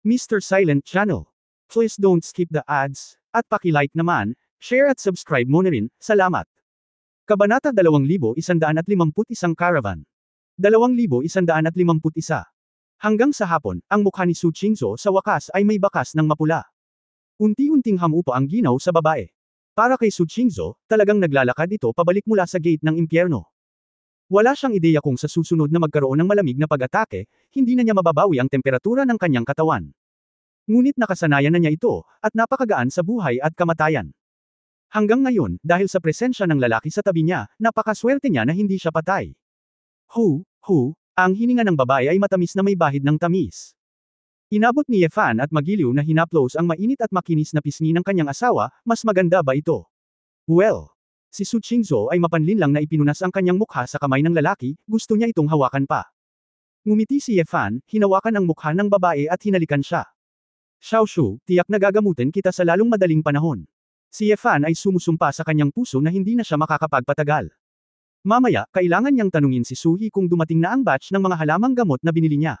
Mr. Silent Channel. Please don't skip the ads, at paki-like naman, share at subscribe mo na rin, salamat. Kabanata 2151 Caravan. 2151. Hanggang sa hapon, ang mukha ni Su Qingzhou sa wakas ay may bakas ng mapula. Unti-unting hamupa ang ginaw sa babae. Para kay Su Qingzhou, talagang naglalakad ito pabalik mula sa gate ng impyerno. Wala siyang ideya kung sa susunod na magkaroon ng malamig na pag-atake, hindi na niya mababawi ang temperatura ng kanyang katawan. Ngunit nakasanayan na niya ito, at napakagaan sa buhay at kamatayan. Hanggang ngayon, dahil sa presensya ng lalaki sa tabi niya, napakaswerte niya na hindi siya patay. Ang hininga ng babae ay matamis na may bahid ng tamis. Inabot ni Ye Fan at magiliw na hinaplos ang mainit at makinis na pisngi ng kanyang asawa, mas maganda ba ito? Well, si Su Qingzhou ay mapanlinlang na ipinunas ang kanyang mukha sa kamay ng lalaki, gusto niya itong hawakan pa. Ngumiti si Ye Fan, hinawakan ang mukha ng babae at hinalikan siya. Xiaoshu, tiyak na gagamutin kita sa lalong madaling panahon. Si Ye Fan ay sumusumpa sa kanyang puso na hindi na siya makakapagpatagal. Mamaya, kailangan niyang tanungin si Suhi kung dumating na ang batch ng mga halamang gamot na binili niya.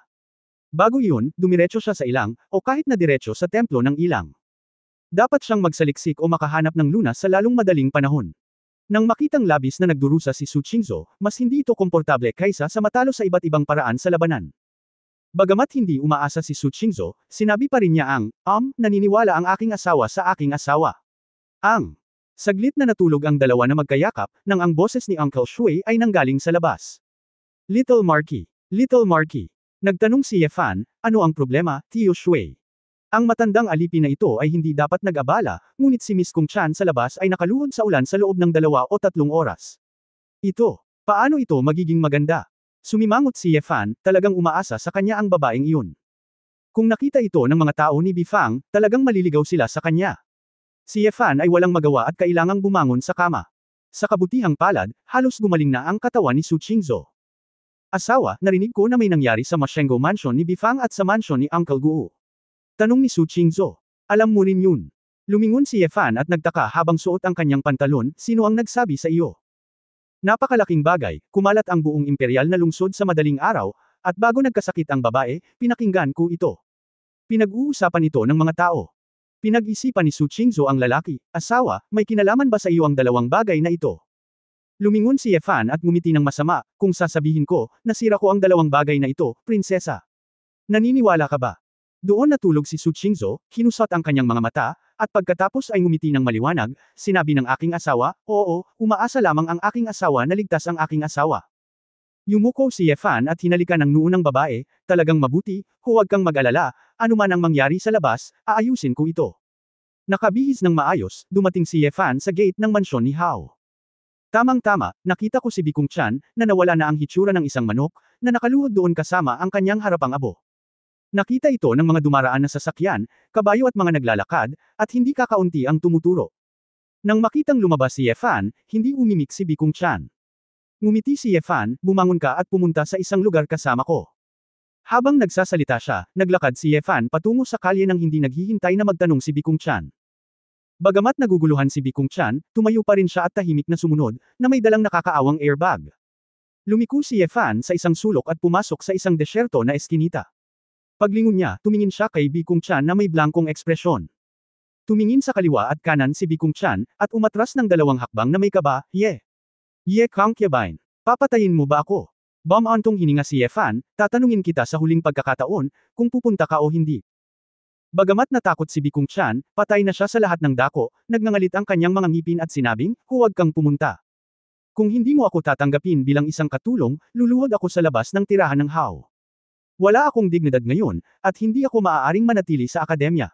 Bago iyon, dumiretso siya sa ilang, o kahit na diretso sa templo ng ilang. Dapat siyang magsaliksik o makahanap ng lunas sa lalong madaling panahon. Nang makitang labis na nagdurusa si Su Qingzhou, mas hindi ito komportable kaysa sa matalo sa iba't ibang paraan sa labanan. Bagamat hindi umaasa si Su Qingzhou, sinabi pa rin niya naniniwala ang aking asawa sa aking asawa. Saglit na natulog ang dalawa na magkayakap, nang ang boses ni Uncle Shui ay nanggaling sa labas. Little Marky. Nagtanong si Ye Fan, ano ang problema, Tio Shui? Ang matandang alipin na ito ay hindi dapat nag-abala, ngunit si Miss Kung Chan sa labas ay nakaluhod sa ulan sa loob ng 2 o 3 oras. Paano ito magiging maganda? Sumimangot si Ye Fan, talagang umaasa sa kanya ang babaeng iyon. Kung nakita ito ng mga tao ni Bifang, talagang maliligaw sila sa kanya. Si Ye Fan ay walang magawa at kailangang bumangon sa kama. Sa kabutihang palad, halos gumaling na ang katawan ni Su Qingzhou. Asawa, narinig ko na may nangyari sa Mashengo Mansion ni Bifang at sa mansion ni Uncle Guo. Tanong ni Su Qingzhou. Alam mo rin yun. Lumingon si Ye Fan at nagtaka habang suot ang kanyang pantalon, sino ang nagsabi sa iyo? Napakalaking bagay, kumalat ang buong imperial na lungsod sa madaling araw, at bago nagkasakit ang babae, pinakinggan ko ito. Pinag-uusapan ito ng mga tao. Pinag-isipan ni Su Qingzhou ang lalaki, asawa, may kinalaman ba sa iyo ang dalawang bagay na ito? Lumingon si Ye Fan at ngumiti ng masama, kung sasabihin ko, nasira ko ang dalawang bagay na ito, prinsesa. Naniniwala ka ba? Doon natulog si Su Qingzhou, kinusot ang kanyang mga mata, at pagkatapos ay ngumiti ng maliwanag, sinabi ng aking asawa, oo, umaasa lamang ang aking asawa na ligtas ang aking asawa. Yumuko si Ye Fan at hinalikan ang noo ng babae, talagang mabuti, huwag kang mag-alala, anuman ang mangyari sa labas, aayusin ko ito. Nakabihis ng maayos, dumating si Ye Fan sa gate ng mansyon ni Hao. Tamang-tama, nakita ko si Bikung Chan, na nawala na ang hitsura ng isang manok, na nakaluhod doon kasama ang kanyang harapang abo. Nakita ito ng mga dumaraan na sasakyan, kabayo at mga naglalakad, at hindi kakaunti ang tumuturo. Nang makitang lumabas si Ye Fan, hindi umimik si Bikung Chan. Ngumiti si Ye Fan, bumangon ka at pumunta sa isang lugar kasama ko. Habang nagsasalita siya, naglakad si Ye Fan patungo sa kalye nang hindi naghihintay na magtanong si Bikung Chan. Bagamat naguguluhan si Bikung Chan, tumayo pa rin siya at tahimik na sumunod, na may dalang nakakaawang airbag. Lumiko si Ye Fan sa isang sulok at pumasok sa isang desyerto na eskinita. Paglingon niya, tumingin siya kay Bikung Chan na may blankong ekspresyon. Tumingin sa kaliwa at kanan si Bikung Chan, at umatras ng 2 hakbang na may kaba, Ye concubine, papatayin mo ba ako? Bumantong hininga si Ye Fan, tatanungin kita sa huling pagkakataon, kung pupunta ka o hindi. Bagamat natakot si Bikung Chan, patay na siya sa lahat ng dako, nagngangalit ang kanyang mga ngipin at sinabing, huwag kang pumunta. Kung hindi mo ako tatanggapin bilang isang katulong, luluhod ako sa labas ng tirahan ng Hao. Wala akong dignidad ngayon, at hindi ako maaaring manatili sa akademya.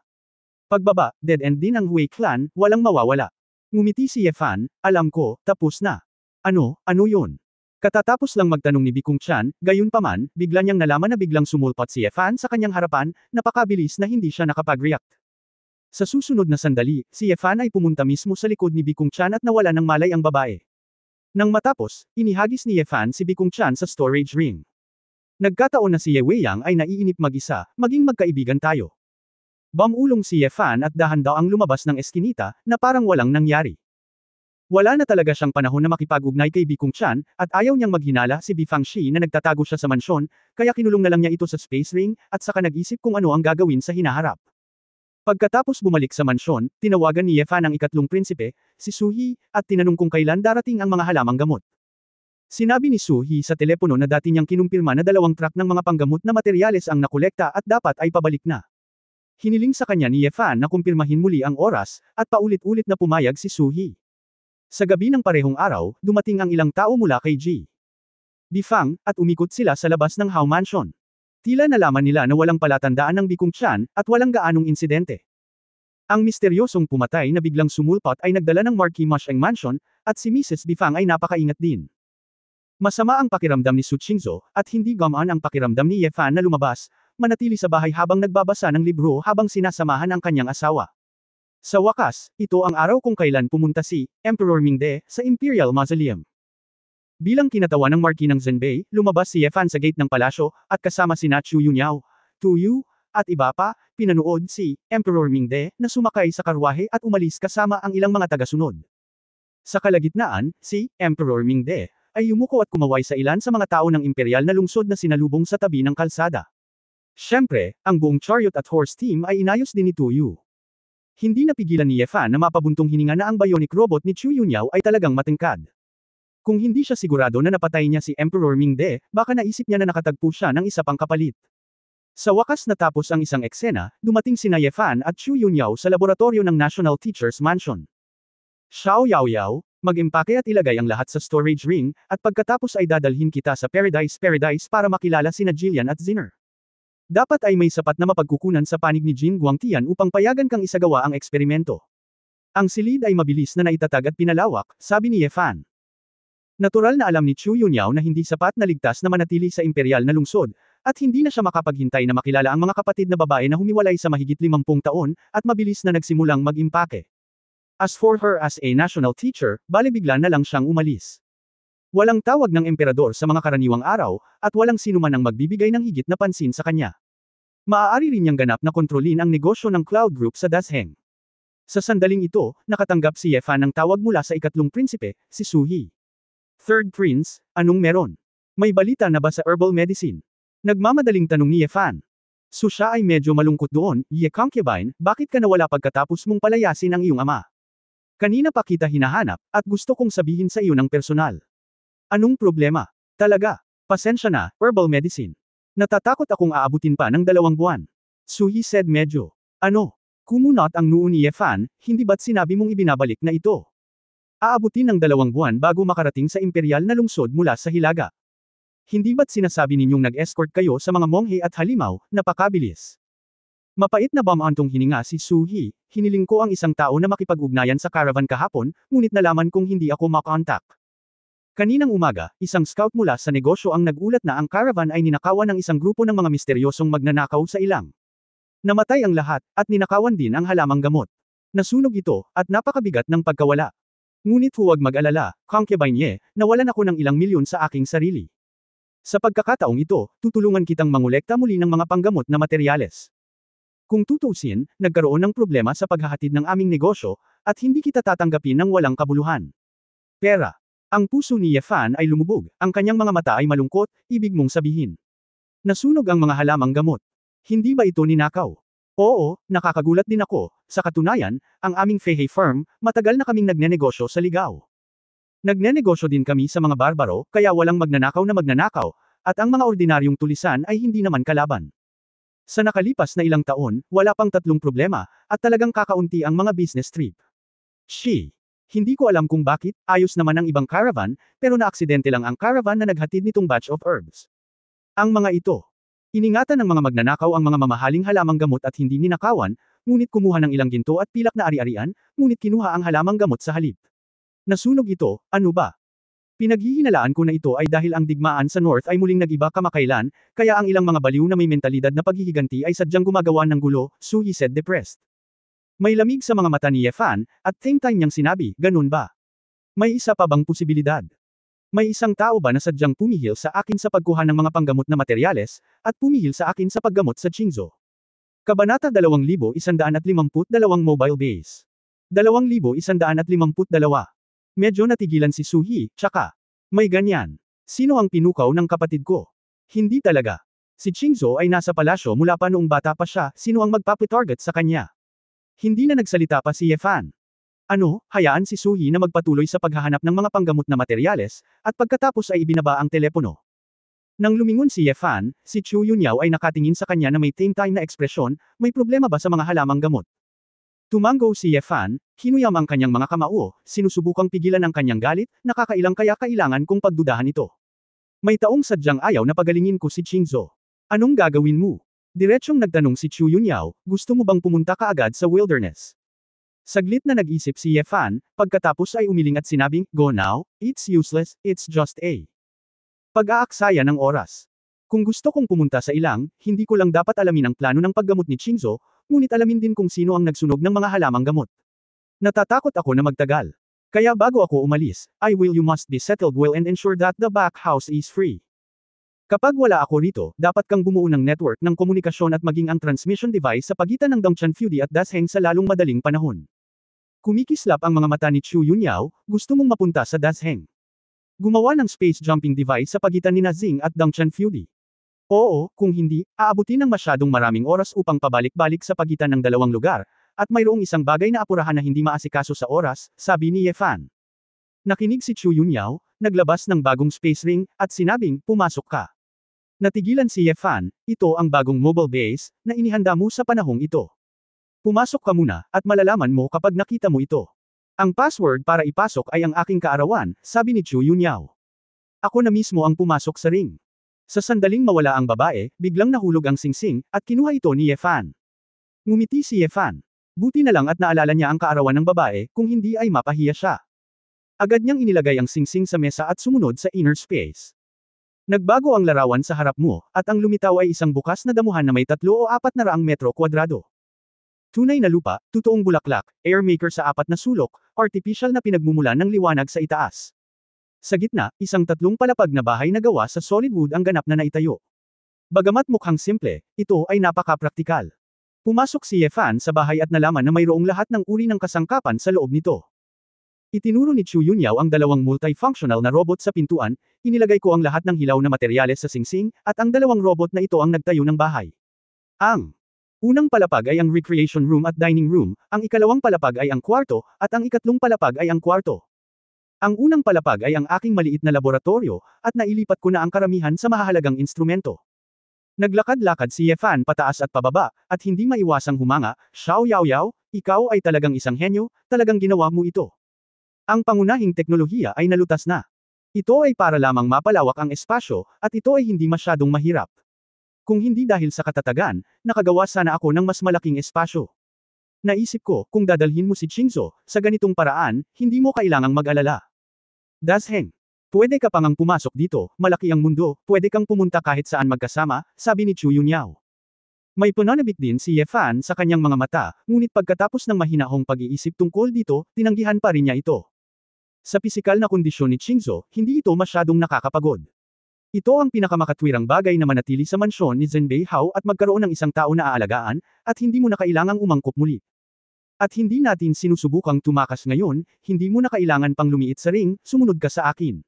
Pagbaba, dead end din ang Wei clan, walang mawawala. Ngumiti si Ye Fan, alam ko, tapos na. Ano yun? Katatapos lang magtanong ni Bikung Chan, gayunpaman, bigla niyang nalaman na biglang sumulpot si Ye Fan sa kanyang harapan, napakabilis na hindi siya nakapag-react. Sa susunod na sandali, si Ye Fan ay pumunta mismo sa likod ni Bikung Chan at nawala ng malay ang babae. Nang matapos, inihagis ni Ye Fan si Bikung Chan sa storage ring. Nagkataon na si Ye Weiyang ay naiinip mag-isa, maging magkaibigan tayo. Bumulong si Ye Fan at dahan daw ang lumabas ng eskinita, na parang walang nangyari. Wala na talaga siyang panahon na makipag-ugnay kay Bi Kongtian, at ayaw niyang maghinala si Bi Fangxi na nagtatago siya sa mansyon, kaya kinulong na lang niya ito sa space ring, at saka nag-isip kung ano ang gagawin sa hinaharap. Pagkatapos bumalik sa mansyon, tinawagan ni Ye Fan ang ikatlong prinsipe, si Suhi, at tinanong kung kailan darating ang mga halamang gamot. Sinabi ni Suhi sa telepono na dati niyang kinumpirma na 2 truck ng mga panggamot na materyales ang nakolekta at dapat ay pabalik na. Hiniling sa kanya ni Ye Fan na kumpirmahin muli ang oras, at paulit-ulit na pumayag si Suhi. Sa gabi ng parehong araw, dumating ang ilang tao mula kay Ji Bifang, at umikot sila sa labas ng Hao Mansion. Tila nalaman nila na walang palatandaan ng Bi Kongtian, at walang gaanong insidente. Ang misteryosong pumatay na biglang sumulpot ay nagdala ng Marquis Masheng Mansion, at si Mrs. Bifang ay napakaingat din. Masama ang pakiramdam ni Su Qingzhou, at hindi gumaan ang pakiramdam ni Ye Fan na lumabas, manatili sa bahay habang nagbabasa ng libro habang sinasamahan ang kanyang asawa. Sa wakas, ito ang araw kung kailan pumunta si Emperor Mingde sa Imperial Mausoleum. Bilang kinatawan ng Marquis ng Zhenbei, lumabas si Ye Fan sa gate ng palasyo, at kasama sina Chu Yunyao, Tu Yu, at iba pa, pinanood si Emperor Mingde na sumakay sa karwahe at umalis kasama ang ilang mga tagasunod. Sa kalagitnaan, si Emperor Mingde ay yumuko at kumaway sa ilan sa mga tao ng imperial na lungsod na sinalubong sa tabi ng kalsada. Siyempre, ang buong chariot at horse team ay inayos din ni Tu Yu. Hindi napigilan ni Ye Fan na mapabuntong hininga na ang bionic robot ni Chu Yunyao ay talagang matangkad. Kung hindi siya sigurado na napatay niya si Emperor Mingde, baka naisip niya na nakatagpo siya ng isa pang kapalit. Sa wakas natapos ang isang eksena, dumating sina Ye Fan at Chu Yunyao sa laboratorio ng National Teachers Mansion. Xiao Yaoyao, mag-impake at ilagay ang lahat sa storage ring, at pagkatapos ay dadalhin kita sa Paradise para makilala sina Jillian at Zinner. Dapat ay may sapat na mapagkukunan sa panig ni Jin Guangtian upang payagan kang isagawa ang eksperimento. Ang silid ay mabilis na naitatag at pinalawak, sabi ni Ye Fan. Natural na alam ni Chu Yunyao na hindi sapat na ligtas na manatili sa imperial na lungsod, at hindi na siya makapaghintay na makilala ang mga kapatid na babae na humiwalay sa mahigit 50 taon, at mabilis na nagsimulang mag-impake. As for her as a national teacher, bale bigla na lang siyang umalis. Walang tawag ng emperador sa mga karaniwang araw, at walang sinuman ang magbibigay ng higit na pansin sa kanya. Maaari rin niyang ganap na kontrolin ang negosyo ng Cloud Group sa Dasheng. Sa sandaling ito, nakatanggap si Ye Fan ng tawag mula sa ikatlong prinsipe, si Suhi. Third Prince, anong meron? May balita na ba sa herbal medicine? Nagmamadaling tanong ni Ye Fan. So siya ay medyo malungkot doon, Ye Concubine, bakit ka nawala pagkatapos mong palayasin ang iyong ama? Kanina pa kita hinahanap, at gusto kong sabihin sa iyo ng personal. Anong problema? Talaga, pasensya na, herbal medicine. Natatakot akong aabutin pa ng 2 buwan. Suhi said medyo. Ano? Kumunot ang noo ni Ye Fan, hindi ba't sinabi mong ibinabalik na ito? Aabutin ng 2 buwan bago makarating sa imperial na lungsod mula sa Hilaga. Hindi ba't sinasabi ninyong nag-escort kayo sa mga monghe at halimaw, napakabilis? Mapait na bamantong hininga si Suhi, hiniling ko ang isang tao na makipag-ugnayan sa caravan kahapon, ngunit nalaman kong hindi ako makontak. Kaninang umaga, isang scout mula sa negosyo ang nagulat na ang caravan ay ninakawan ng isang grupo ng mga misteryosong magnanakaw sa ilang. Namatay ang lahat, at ninakawan din ang halamang gamot. Nasunog ito, at napakabigat ng pagkawala. Ngunit huwag mag-alala, concubine Ye, nawalan ako ng ilang milyon sa aking sarili. Sa pagkakataong ito, tutulungan kitang mangolekta muli ng mga panggamot na materyales. Kung tutuusin, nagkaroon ng problema sa paghahatid ng aming negosyo, at hindi kita tatanggapin ng walang kabuluhan. Pera. Ang puso ni Ye Fan ay lumubog, ang kanyang mga mata ay malungkot, ibig mong sabihin. Nasunog ang mga halamang gamot. Hindi ba ito ninakaw? Oo, nakakagulat din ako, sa katunayan, ang aming Feihe firm, matagal na kaming nagnenegosyo sa Ligao. Nagnenegosyo din kami sa mga barbaro, kaya walang magnanakaw, at ang mga ordinaryong tulisan ay hindi naman kalaban. Sa nakalipas na ilang taon, wala pang 3 problema, at talagang kakaunti ang mga business trip. Hindi ko alam kung bakit, ayos naman ang ibang caravan, pero naaksidente lang ang caravan na naghatid nitong batch of herbs. Ang mga ito. Iningatan ng mga magnanakaw ang mga mamahaling halamang gamot at hindi ninakawan, ngunit kumuha ng ilang ginto at pilak na ari-arian, ngunit kinuha ang halamang gamot sa halip. Nasunog ito, ano ba? Pinaghihinalaan ko na ito ay dahil ang digmaan sa North ay muling nag-iba kamakailan, kaya ang ilang mga baliw na may mentalidad na paghihiganti ay sadyang gumagawa ng gulo, Suhi said depressed. May lamig sa mga mata ni Ye Fan, at same time niyang sinabi, ganun ba? May isa pa bang posibilidad? May isang tao ba na sadyang pumihil sa akin sa pagkuha ng mga panggamot na materyales, at pumihil sa akin sa paggamot sa Qingzhou? Kabanata 2152 Mobile Base. 2152 Medyo natigilan si Suhi, tsaka, may ganyan. Sino ang pinukaw ng kapatid ko? Hindi talaga. Si Chingzo ay nasa palasyo mula pa noong bata pa siya, sino ang magpapatarget sa kanya? Hindi na nagsalita pa si Yefan. Ano, hayaan si Suhi na magpatuloy sa paghahanap ng mga panggamot na materyales, at pagkatapos ay ibinaba ang telepono. Nang lumingon si Yefan, si Chu Yunyao ay nakatingin sa kanya na may time na ekspresyon, may problema ba sa mga halamang gamot? Tumango si Yefan, hinuyam ang kanyang mga kamao, sinusubukang pigilan ang kanyang galit, nakakailang kaya kailangan kong pagdudahan ito. May taong sadyang ayaw na pagalingin ko si Chingzo. Anong gagawin mo? Diretsyong nagtanong si Chu Yunyao, gusto mo bang pumunta kaagad sa wilderness? Saglit na nag-isip si Yefan, pagkatapos ay umiling at sinabing, go now, it's useless, it's just a pag-aaksaya ng oras. Kung gusto kong pumunta sa ilang, hindi ko lang dapat alamin ang plano ng paggamot ni Chingzo, ngunit alamin din kung sino ang nagsunog ng mga halamang gamot. Natatakot ako na magtagal. Kaya bago ako umalis, you must be settled well and ensure that the back house is free. Kapag wala ako rito, dapat kang bumuo ng network ng komunikasyon at maging ang transmission device sa pagitan ng Dongchan Feudi at Dasheng sa lalong madaling panahon. Kumikislap ang mga mata ni Chu Yunyao, gusto mong mapunta sa Dasheng. Gumawa ng space jumping device sa pagitan ni Nazing at Dongchan Feudi. Oo, kung hindi, aabutin ng masyadong maraming oras upang pabalik-balik sa pagitan ng dalawang lugar, at mayroong isang bagay na apurahan na hindi maasikaso sa oras, sabi ni Yefan. Nakinig si Chu Yunyao, naglabas ng bagong space ring, at sinabing, pumasok ka. Natigilan si Yefan, ito ang bagong mobile base, na inihanda mo sa panahong ito. Pumasok ka muna, at malalaman mo kapag nakita mo ito. Ang password para ipasok ay ang aking kaarawan, sabi ni Chu Yunyao. Ako na mismo ang pumasok sa ring. Sa sandaling mawala ang babae, biglang nahulog ang singsing, at kinuha ito ni Yefan. Ngumiti si Yefan. Buti na lang at naalala niya ang kaarawan ng babae, kung hindi ay mapahiya siya. Agad niyang inilagay ang singsing sa mesa at sumunod sa inner space. Nagbago ang larawan sa harap mo, at ang lumitaw ay isang bukas na damuhan na may 3 o 400 metro kwadrado. Tunay na lupa, totoong bulaklak, air maker sa 4 na sulok, artificial na pinagmumulan ng liwanag sa itaas. Sa gitna, isang 3 palapag na bahay na gawa sa solid wood ang ganap na naitayo. Bagamat mukhang simple, ito ay napaka-praktikal. Pumasok si Yefan sa bahay at nalaman na mayroong lahat ng uri ng kasangkapan sa loob nito. Itinuro ni Chu Yunyao ang 2 multifunctional na robot sa pintuan, inilagay ko ang lahat ng hilaw na materyales sa singsing, at ang 2 robot na ito ang nagtayo ng bahay. Ang unang palapag ay ang recreation room at dining room, ang ikalawang palapag ay ang kwarto, at ang ikatlong palapag ay ang kwarto. Ang unang palapag ay ang aking maliit na laboratorio, at nailipat ko na ang karamihan sa mahahalagang instrumento. Naglakad-lakad si Yefan pataas at pababa, at hindi maiwasang humanga, Xiao Yaoyao, ikaw ay talagang isang henyo, talagang ginawa mo ito. Ang pangunahing teknolohiya ay nalutas na. Ito ay para lamang mapalawak ang espasyo, at ito ay hindi masyadong mahirap. Kung hindi dahil sa katatagan, nakagawa sana ako ng mas malaking espasyo. Naisip ko, kung dadalhin mo si Chingzo, sa ganitong paraan, hindi mo kailangang mag-alala. Dasheng. Pwede ka pang pumasok dito, malaki ang mundo, pwede kang pumunta kahit saan magkasama, sabi ni Chu Yunyao. May pananabik din si Yefan sa kanyang mga mata, ngunit pagkatapos ng mahinahong pag-iisip tungkol dito, tinanggihan pa rin niya ito. Sa pisikal na kondisyon ni Chingzo, hindi ito masyadong nakakapagod. Ito ang pinakamakatwirang bagay na manatili sa mansyon ni Zhenbei Hao at magkaroon ng isang tao na aalagaan, at hindi mo na kailangang umangkop muli. At hindi natin sinusubukang tumakas ngayon, hindi mo na kailangan pang lumiit sa ring, sumunod ka sa akin.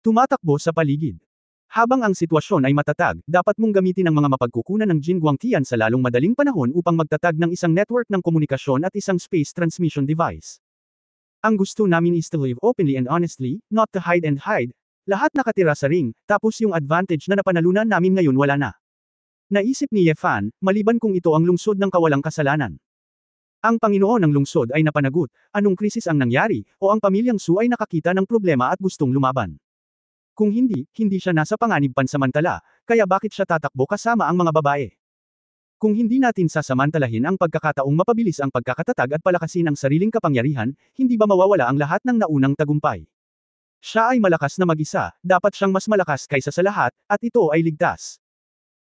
Tumatakbo sa paligid. Habang ang sitwasyon ay matatag, dapat mong gamitin ang mga mapagkukunan ng Jin Guangtian sa lalong madaling panahon upang magtatag ng isang network ng komunikasyon at isang space transmission device. Ang gusto namin is to live openly and honestly, not to hide and hide. Lahat nakatira sa ring, tapos yung advantage na napanalunan namin ngayon wala na. Naisip ni Yefan, maliban kung ito ang lungsod ng kawalang kasalanan. Ang Panginoon ng lungsod ay napanagot, anong krisis ang nangyari, o ang pamilyang Su ay nakakita ng problema at gustong lumaban. Kung hindi, hindi siya nasa panganib pansamantala, kaya bakit siya tatakbo kasama ang mga babae? Kung hindi natin sasamantalahin ang pagkakataong mapabilis ang pagkakatatag at palakasin ang sariling kapangyarihan, hindi ba mawawala ang lahat ng naunang tagumpay? Siya ay malakas na mag-isa, dapat siyang mas malakas kaysa sa lahat, at ito ay ligtas.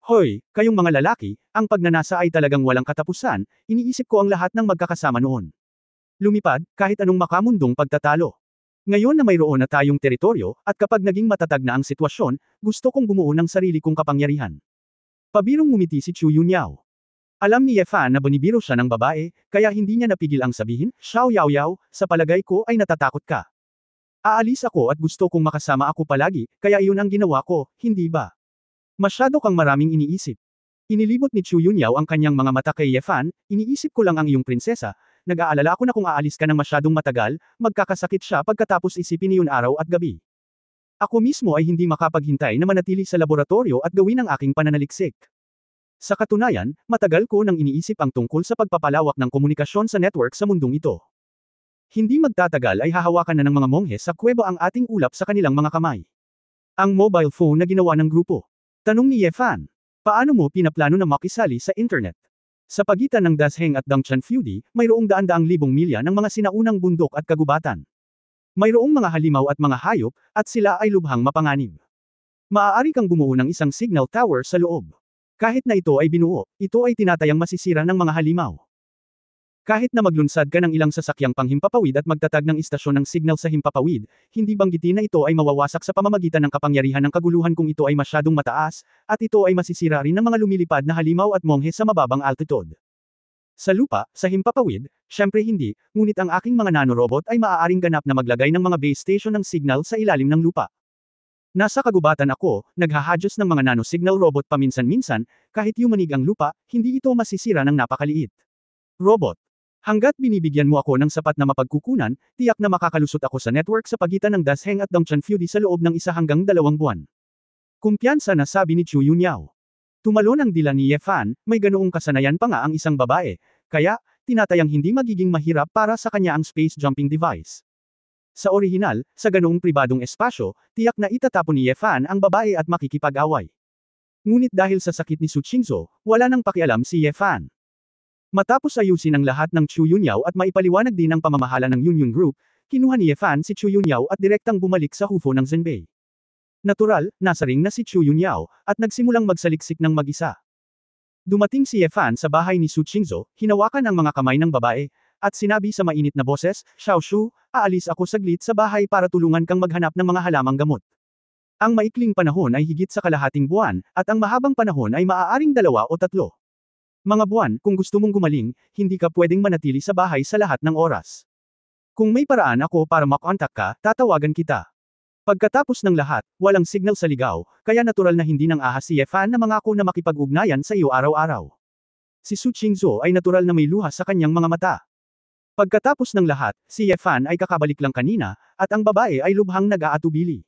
Hoy, kayong mga lalaki, ang pagnanasa ay talagang walang katapusan, iniisip ko ang lahat ng magkakasama noon. Lumipad, kahit anong makamundong pagtatalo. Ngayon na mayroon na tayong teritoryo, at kapag naging matatag na ang sitwasyon, gusto kong bumuo ng sarili kong kapangyarihan. Pabirong ngumiti si Chu Yunyao. Alam ni Yefan na binibiro siya ng babae, kaya hindi niya napigil ang sabihin, Xiao Yaoyao, sa palagay ko ay natatakot ka. Aalis ako at gusto kong makasama ako palagi, kaya iyon ang ginawa ko, hindi ba? Masyado kang maraming iniisip. Inilibot ni Chu Yunyao ang kanyang mga mata kay Ye Fan, iniisip ko lang ang iyong prinsesa, nag-aalala ako na kung aalis ka ng masyadong matagal, magkakasakit siya pagkatapos isipin niyon araw at gabi. Ako mismo ay hindi makapaghintay na manatili sa laboratorio at gawin ang aking pananaliksik. Sa katunayan, matagal ko nang iniisip ang tungkol sa pagpapalawak ng komunikasyon sa network sa mundong ito. Hindi magtatagal ay hahawakan na ng mga monghe sa kuweba ang ating ulap sa kanilang mga kamay. Ang mobile phone na ginawa ng grupo. Tanong ni Ye Fan. Paano mo pinaplano na makisali sa internet? Sa pagitan ng Dasheng at Dongchan Feudi, mayroong daan-daang libong milya ng mga sinaunang bundok at kagubatan. Mayroong mga halimaw at mga hayop, at sila ay lubhang mapanganib. Maaari kang bumuo ng isang signal tower sa loob. Kahit na ito ay binuo, ito ay tinatayang masisira ng mga halimaw. Kahit na maglunsad ka ng ilang sasakyang panghimpapawid at magtatag ng istasyon ng signal sa himpapawid, hindi banggitin na ito ay mawawasak sa pamamagitan ng kapangyarihan ng kaguluhan kung ito ay masyadong mataas, at ito ay masisira rin ng mga lumilipad na halimaw at monghe sa mababang altitude. Sa lupa, sa himpapawid, syempre hindi, ngunit ang aking mga nanorobot ay maaaring ganap na maglagay ng mga base station ng signal sa ilalim ng lupa. Nasa kagubatan ako, naghahadyos ng mga nanosignal robot paminsan-minsan, kahit yumanig ang lupa, hindi ito masisira ng napakaliit. Robot. Hanggat binibigyan mo ako ng sapat na mapagkukunan, tiyak na makakalusot ako sa network sa pagitan ng Dasheng at Dongchan Feudi sa loob ng 1 hanggang 2 buwan. Kumpiyansa na sabi ni Chu Yunyao. Tumalon ang dila ni Ye Fan, may ganoong kasanayan pa nga ang isang babae, kaya, tinatayang hindi magiging mahirap para sa kanya ang space jumping device. Sa orihinal, sa ganoong pribadong espasyo, tiyak na itatapon ni Ye Fan ang babae at makikipag-away. Ngunit dahil sa sakit ni Su Qingzhou, wala nang pakialam si Ye Fan. Matapos ayusin ang lahat ng Chu Yunyao at maipaliwanag din ang pamamahala ng Yunyun Group, kinuha ni Ye Fan si Chu Yunyao at direktang bumalik sa hufo ng Zhenbei. Natural, nasa ring na si Chu Yunyao, at nagsimulang magsaliksik ng mag-isa. Dumating si Ye Fan sa bahay ni Su Qingzhou, hinawakan ang mga kamay ng babae, at sinabi sa mainit na boses, Xiao Shu, aalis ako saglit sa bahay para tulungan kang maghanap ng mga halamang gamot. Ang maikling panahon ay higit sa kalahating buwan, at ang mahabang panahon ay maaaring 2 o 3. Mga buwan, kung gusto mong gumaling, hindi ka pwedeng manatili sa bahay sa lahat ng oras. Kung may paraan ako para makontak ka, tatawagan kita. Pagkatapos ng lahat, walang signal sa ligaw, kaya natural na hindi nang ahas si Ye Fan na mangako na makipag-ugnayan sa iyo araw-araw. Si Su Qingzhou ay natural na may luha sa kanyang mga mata. Pagkatapos ng lahat, si Ye Fan ay kakabalik lang kanina, at ang babae ay lubhang nag-aatubili.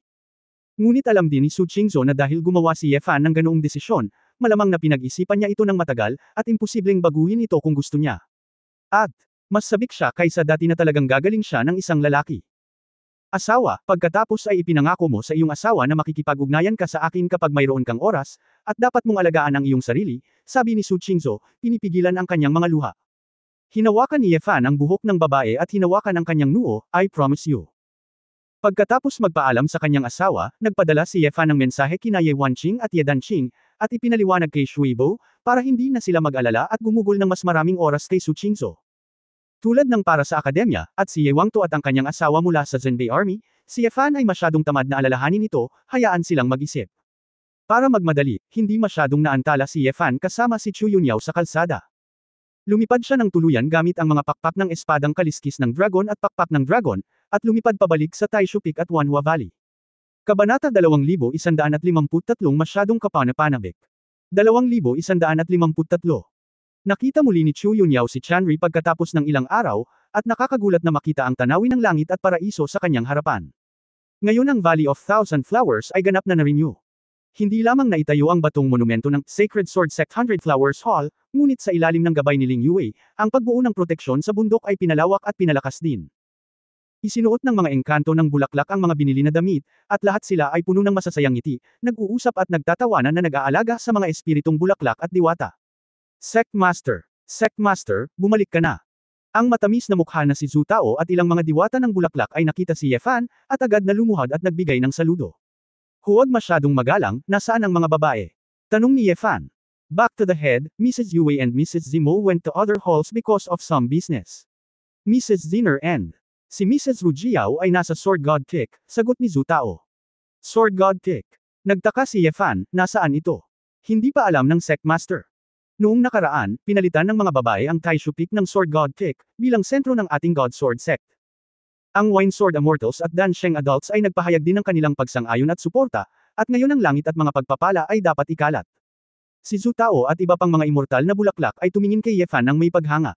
Ngunit alam din ni Su Qingzhou na dahil gumawa si Ye Fan ng ganoong desisyon, malamang na pinag-isipan niya ito ng matagal, at imposibleng baguhin ito kung gusto niya. At, mas sabik siya kaysa dati na talagang gagaling siya ng isang lalaki. Asawa, pagkatapos ay ipinangako mo sa iyong asawa na makikipag-ugnayan ka sa akin kapag mayroon kang oras, at dapat mong alagaan ang iyong sarili, sabi ni Su Qingzhou, pinipigilan ang kanyang mga luha. Hinawakan ni Ye Fan ang buhok ng babae at hinawakan ang kanyang noo, I promise you. Pagkatapos magpaalam sa kanyang asawa, nagpadala si Ye Fan ng mensahe kina Ye Wanqing at Ye Danqing, at ipinaliwanag kay Shuibo, para hindi na sila mag-alala at gumugol ng mas maraming oras kay Su Qingzhou. Tulad ng para sa akademya, at si Ye Wangto at ang kanyang asawa mula sa Zhenbei Army, si Ye Fan ay masyadong tamad na alalahanin ito, hayaan silang mag-isip. Para magmadali, hindi masyadong naantala si Ye Fan kasama si Chu Yunyao sa kalsada. Lumipad siya ng tuluyan gamit ang mga pakpak ng espadang kaliskis ng dragon at pakpak ng dragon, at lumipad pabalik sa Taishu Peak at Wanhua Valley. Kabanata 2153 Masyadong kapanapanabik. 2153. Nakita muli ni Chu Yunyao si Chanri pagkatapos ng ilang araw, at nakakagulat na makita ang tanawin ng langit at paraiso sa kanyang harapan. Ngayon ang Valley of Thousand Flowers ay ganap na na-renew. Hindi lamang naitayo ang batong monumento ng Sacred Sword Sect 100 Flowers Hall, ngunit sa ilalim ng gabay ni Ling Yue, ang pagbuo ng proteksyon sa bundok ay pinalawak at pinalakas din. Isinuot ng mga engkanto ng bulaklak ang mga binili na damit, at lahat sila ay puno ng masasayang ngiti, nag-uusap at nagtatawanan na nag-aalaga sa mga espiritong bulaklak at diwata. Sect Master, bumalik ka na. Ang matamis na mukha na si Zhu Tao at ilang mga diwata ng bulaklak ay nakita si Ye Fan, at agad na lumuhad at nagbigay ng saludo. Huwag masyadong magalang, nasaan ang mga babae? Tanong ni Ye Fan. Back to the head, Mrs. Yue and Mrs. Zimo went to other halls because of some business. Mrs. Ziner and si Mrs. Rujiao ay nasa Sword God Kick, sagot ni Zhu Tao. Sword God Kick. Nagtaka si Ye Fan, nasaan ito? Hindi pa alam ng Sect Master. Noong nakaraan, pinalitan ng mga babae ang Taishu Peak ng Sword God Kick, bilang sentro ng ating God Sword Sect. Ang Wine Sword Immortals at Dansheng Adults ay nagpahayag din ng kanilang pagsang-ayon at suporta, at ngayon ang langit at mga pagpapala ay dapat ikalat. Si Zhu Tao at iba pang mga immortal na bulaklak ay tumingin kay Ye Fan ng may paghanga.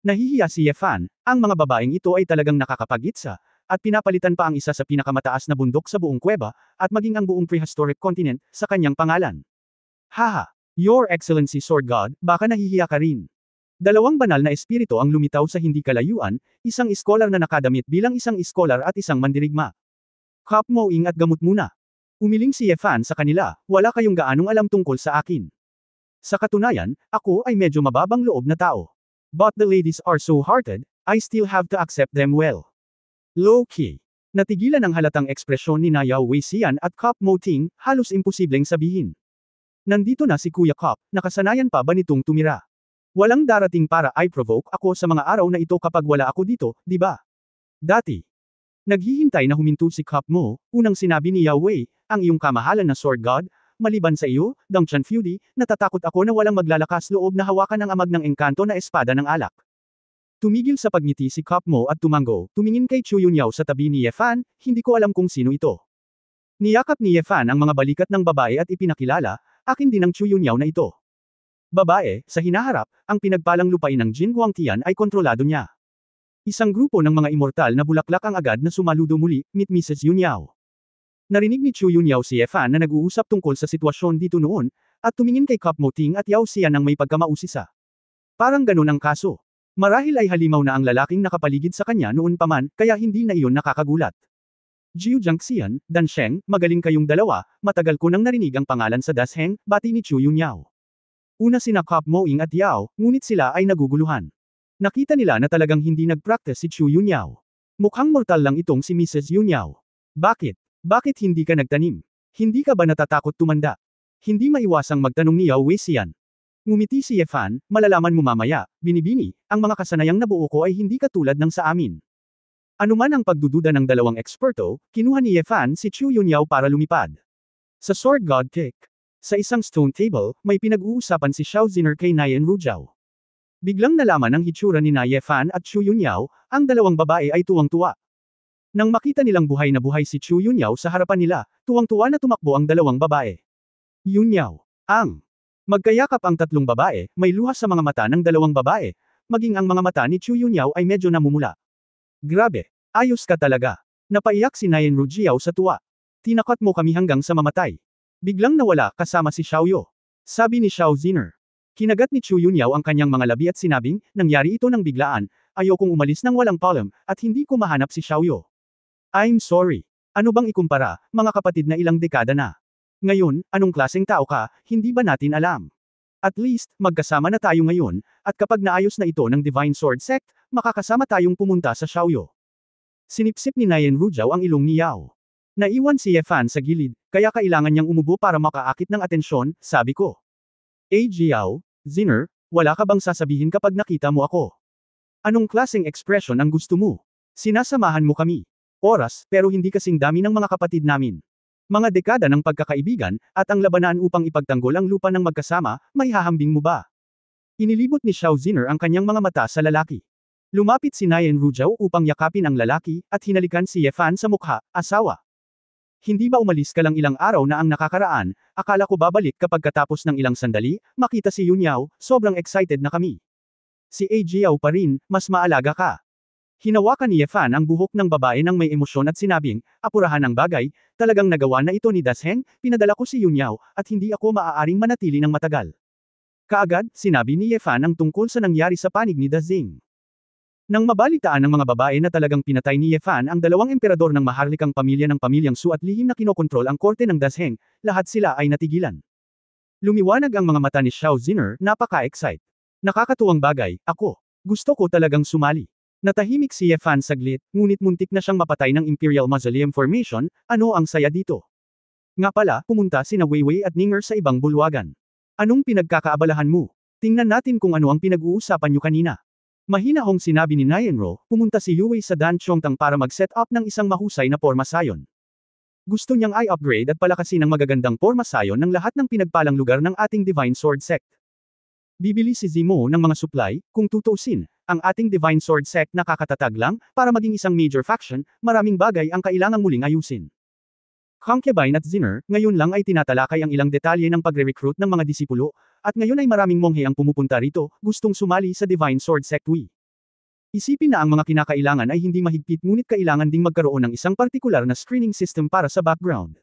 Nahihiya si Ye Fan, ang mga babaeng ito ay talagang nakakapag-itsa, at pinapalitan pa ang isa sa pinakamataas na bundok sa buong kuweba, at maging ang buong prehistoric continent, sa kanyang pangalan. Haha! Your Excellency Sword God, baka nahihiya ka rin. Dalawang banal na espiritu ang lumitaw sa hindi kalayuan, isang iskolar na nakadamit bilang isang iskolar at isang mandirigma. Cup Moing at gamot muna. Umiling si Ye Fan sa kanila, wala kayong gaanong alam tungkol sa akin. Sa katunayan, ako ay medyo mababang loob na tao. But the ladies are so hearted, I still have to accept them well. Low-key. Natigilan ang halatang ekspresyon ni na Yao Weixian at Cup Mo Ting, halos imposibleng sabihin. Nandito na si Kuya Cup, nakasanayan pa ba nitong tumira? Walang darating para i-provoke ako sa mga araw na ito kapag wala ako dito, di ba? Dati. Naghihintay na huminto si Cup Mo, unang sinabi ni Yao Wei, ang iyong kamahalan na Sword God, maliban sa iyo, Dong Chan Fury, natatakot ako na walang maglalakas loob na hawakan ang amag ng engkanto na espada ng alak. Tumigil sa pagngiti si Cup Mo at tumango, tumingin kay Chu Yunyao sa tabi ni Ye Fan, hindi ko alam kung sino ito. Niyakap ni Ye Fan ang mga balikat ng babae at ipinakilala, akin din ang Chu Yunyao na ito. Babae, sa hinaharap, ang pinagpalang lupain ng Jin Guangtian ay kontrolado niya. Isang grupo ng mga immortal na bulaklak ang agad na sumaludo muli, meet Mrs. Yunyao. Narinig ni Chu Yunyao si Ye Fan na nag-uusap tungkol sa sitwasyon dito noon, at tumingin kay Cup Mo Ting at Yao Xian ng may pagkamausisa. Parang ganun ang kaso. Marahil ay halimaw na ang lalaking nakapaligid sa kanya noon pa man, kaya hindi na iyon nakakagulat. Jiu Jiangxian, Dansheng, magaling kayong dalawa, matagal ko nang narinig ang pangalan sa Dasheng, bati ni Chu Yunyao. Una sina Cup Moing at Yao, ngunit sila ay naguguluhan. Nakita nila na talagang hindi nag-practice si Chu Yunyao. Mukhang mortal lang itong si Mrs. Yunyao. Bakit? Bakit hindi ka nagtanim? Hindi ka ba natatakot tumanda? Hindi maiwasang magtanong ni Yao Weixian. Ngumiti si Ye Fan, malalaman mo mamaya, binibini, ang mga kasanayang nabuo ko ay hindi katulad ng sa amin. Anuman ang pagdududa ng dalawang eksperto, kinuha ni Ye Fan si Chu Yunyao para lumipad. Sa Sword God Kick. Sa isang stone table, may pinag-uusapan si Xiao Ziner kay Nayan Rujiao. Biglang nalaman ng hitsura ni na Ye Fan at Chu Yunyao, ang dalawang babae ay tuwang-tuwa. Nang makita nilang buhay na buhay si Chu Yunyao sa harapan nila, tuwang-tuwa na tumakbo ang dalawang babae. Yunyao. Ang. Magkayakap ang tatlong babae, may luha sa mga mata ng dalawang babae, maging ang mga mata ni Chu Yunyao ay medyo namumula. Grabe. Ayos ka talaga. Napaiyak si Nayan Rujiao sa tuwa. Tinakot mo kami hanggang sa mamatay. Biglang nawala kasama si Xiaoyo. Sabi ni Xiao Ziner. Kinagat ni Chu Yunyao ang kanyang mga labi at sinabing, nangyari ito ng biglaan, ayokong umalis ng walang palem, at hindi ko mahanap si Xiaoyo. I'm sorry. Ano bang ikumpara, mga kapatid na ilang dekada na? Ngayon, anong klaseng tao ka, hindi ba natin alam? At least, magkasama na tayo ngayon, at kapag naayos na ito ng Divine Sword Sect, makakasama tayong pumunta sa Xiaoyo. Sinipsip ni Nayan Rujiao ang ilong ni Yao. Naiwan si Ye Fan sa gilid, kaya kailangan niyang umubo para makaakit ng atensyon, sabi ko. Jiao, Ziner, wala ka bang sasabihin kapag nakita mo ako? Anong klaseng ekspresyon ang gusto mo? Sinasamahan mo kami. Oras, pero hindi kasing dami ng mga kapatid namin. Mga dekada ng pagkakaibigan, at ang labanan upang ipagtanggol ang lupa ng magkasama, may hahambing mo ba? Inilibot ni Xiao Ziner ang kanyang mga mata sa lalaki. Lumapit si Nayan Rujiao upang yakapin ang lalaki, at hinalikan si Ye Fan sa mukha, asawa. Hindi ba umalis ka lang ilang araw na ang nakakaraan, akala ko babalik kapag katapos ng ilang sandali, makita si Yunyao, sobrang excited na kami. Si Jiao pa rin, mas maalaga ka. Hinawakan ni Ye Fan ang buhok ng babae ng may emosyon at sinabing, apurahan ang bagay, talagang nagawa na ito ni Dasheng, pinadala ko si Yunyao, at hindi ako maaaring manatili ng matagal. Kaagad, sinabi ni Ye Fan ang tungkol sa nangyari sa panig ni Dazing. Nang mabalitaan ng mga babae na talagang pinatay ni Ye Fan ang dalawang emperador ng maharlikang pamilya ng pamilyang Su at lihim na kinokontrol ang korte ng Dasheng, lahat sila ay natigilan. Lumiwanag ang mga mata ni Xiao Ziner, napaka-excite. Nakakatuwang bagay, ako. Gusto ko talagang sumali. Natahimik si Ye Fan saglit, ngunit muntik na siyang mapatay ng Imperial Mausoleum Formation, ano ang saya dito? Nga pala, pumunta sina Weiwei at Ninger sa ibang bulwagan. Anong pinagkakaabalahan mo? Tingnan natin kung ano ang pinag-uusapan niyo kanina. Mahinahong sinabi ni Nayenro, pumunta si Yue sa Dan Chongtang para mag-set up ng isang mahusay na pormasayon. Gusto niyang i-upgrade at palakasin ang magagandang pormasayon ng lahat ng pinagpalang lugar ng ating Divine Sword Sect. Bibili si Zimo ng mga supply, kung tutuusin, ang ating Divine Sword Sect na kakatatag lang, para maging isang major faction, maraming bagay ang kailangang muling ayusin. Concubine at Zinner, ngayon lang ay tinatalakay ang ilang detalye ng pagre-recruit ng mga disipulo, at ngayon ay maraming monghe ang pumupunta rito, gustong sumali sa Divine Sword Sect Wii. Isipin na ang mga kinakailangan ay hindi mahigpit ngunit kailangan ding magkaroon ng isang partikular na screening system para sa background.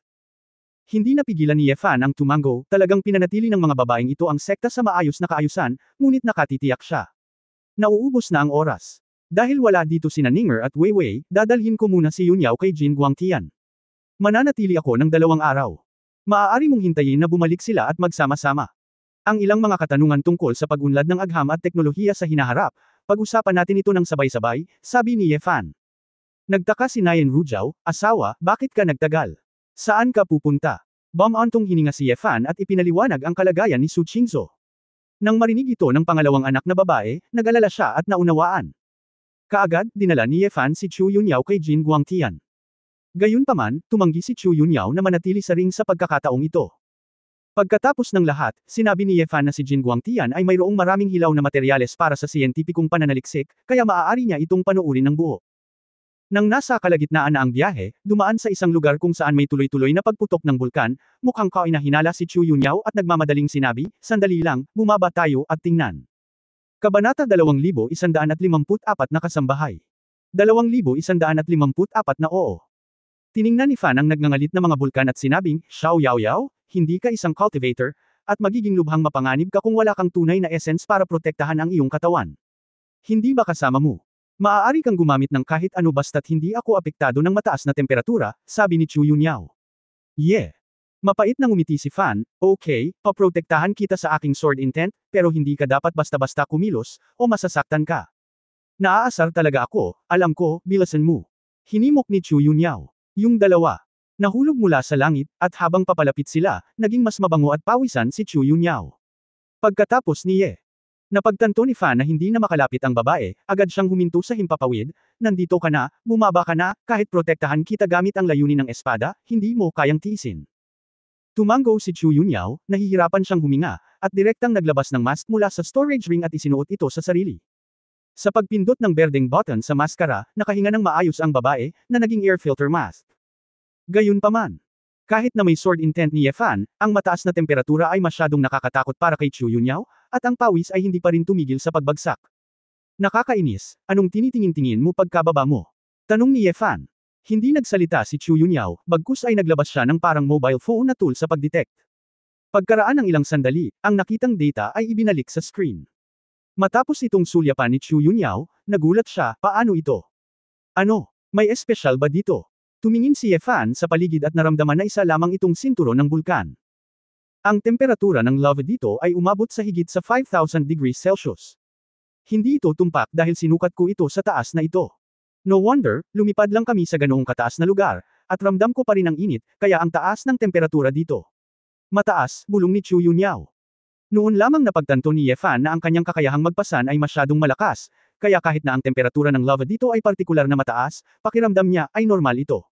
Hindi napigilan ni Yefan ang tumango, talagang pinanatili ng mga babaeng ito ang sekta sa maayos na kaayusan, ngunit nakatitiyak siya. Nauubos na ang oras. Dahil wala dito sina Ninger at Wei Wei, dadalhin ko muna si Yun Yao kay Jin Guangtian. Mananatili ako ng 2 araw. Maaari mong hintayin na bumalik sila at magsama-sama. Ang ilang mga katanungan tungkol sa pag-unlad ng agham at teknolohiya sa hinaharap, pag-usapan natin ito ng sabay-sabay, sabi ni Yefan. Nagtaka si Nayan Rujao, asawa, bakit ka nagtagal? Saan ka pupunta? Bumantong hininga si Yefan at ipinaliwanag ang kalagayan ni Su Qingzhou. Nang marinig ito ng pangalawang anak na babae, nag-alala siya at naunawaan. Kaagad, dinala ni Yefan si Chu Yunyao kay Jin Guangtian. Gayunpaman, tumanggi si Chu Yunyao na manatili sa ring sa pagkakataong ito. Pagkatapos ng lahat, sinabi ni Yefan na si Jin Guangtian ay mayroong maraming hilaw na materyales para sa siyentipikong pananaliksik, kaya maaari niya itong panuurin ng buo. Nang nasa kalagitnaan na ang biyahe, dumaan sa isang lugar kung saan may tuloy-tuloy na pagputok ng bulkan, mukhang kainahinala si Chu Yunyao at nagmamadaling sinabi, sandali lang, bumaba tayo at tingnan. Kabanata 2154 na kasambahay. 2154 na oo. Tiningnan ni Fan ang nagngangalit na mga bulkan at sinabing, Xiao Yao Yao, hindi ka isang cultivator, at magiging lubhang mapanganib ka kung wala kang tunay na essence para protektahan ang iyong katawan. Hindi ba kasama mo? Maaari kang gumamit ng kahit ano basta't hindi ako apektado ng mataas na temperatura, sabi ni Chu Yunyao. Yeah. Mapait na ngumiti si Fan, okay, paprotektahan kita sa aking sword intent, pero hindi ka dapat basta-basta kumilos, o masasaktan ka. Naaasar talaga ako, alam ko, bilasan mo. Hinimok ni Chu Yunyao. Yung dalawa. Nahulog mula sa langit, at habang papalapit sila, naging mas mabango at pawisan si Chu Yunyao. Pagkatapos ni Ye. Napagtanto ni Fan na hindi na makalapit ang babae, agad siyang huminto sa himpapawid, nandito ka na, bumaba ka na, kahit protektahan kita gamit ang layunin ng espada, hindi mo kayang tiisin. Tumango si Chu Yunyao, nahihirapan siyang huminga, at direktang naglabas ng mask mula sa storage ring at isinuot ito sa sarili. Sa pagpindot ng berdeng button sa maskara, nakahinga ng maayos ang babae, na naging air filter mask. Gayunpaman. Kahit na may sword intent ni Yefan, ang mataas na temperatura ay masyadong nakakatakot para kay Chu Yunyao, at ang pawis ay hindi pa rin tumigil sa pagbagsak. Nakakainis, anong tinitingin-tingin mo pagkababa mo? Tanong ni Yefan. Hindi nagsalita si Chu Yunyao, bagkus ay naglabas siya ng parang mobile phone na tool sa pagdetect. Pagkaraan ng ilang sandali, ang nakitang data ay ibinalik sa screen. Matapos itong sulyapan ni Chu Yunyao, nagulat siya, paano ito? Ano, may espesyal ba dito? Tumingin si Yefan sa paligid at naramdaman na isa lamang itong sinturon ng bulkan. Ang temperatura ng lava dito ay umabot sa higit sa 5,000 degrees Celsius. Hindi ito tumpak dahil sinukat ko ito sa taas na ito. No wonder, lumipad lang kami sa ganoong kataas na lugar, at ramdam ko pa rin ang init, kaya ang taas ng temperatura dito. Mataas, bulong ni Chu Yunyao. Noon lamang napagtanto ni Yefan na ang kanyang kakayahang magpasan ay masyadong malakas, kaya kahit na ang temperatura ng lava dito ay partikular na mataas, pakiramdam niya ay normal ito.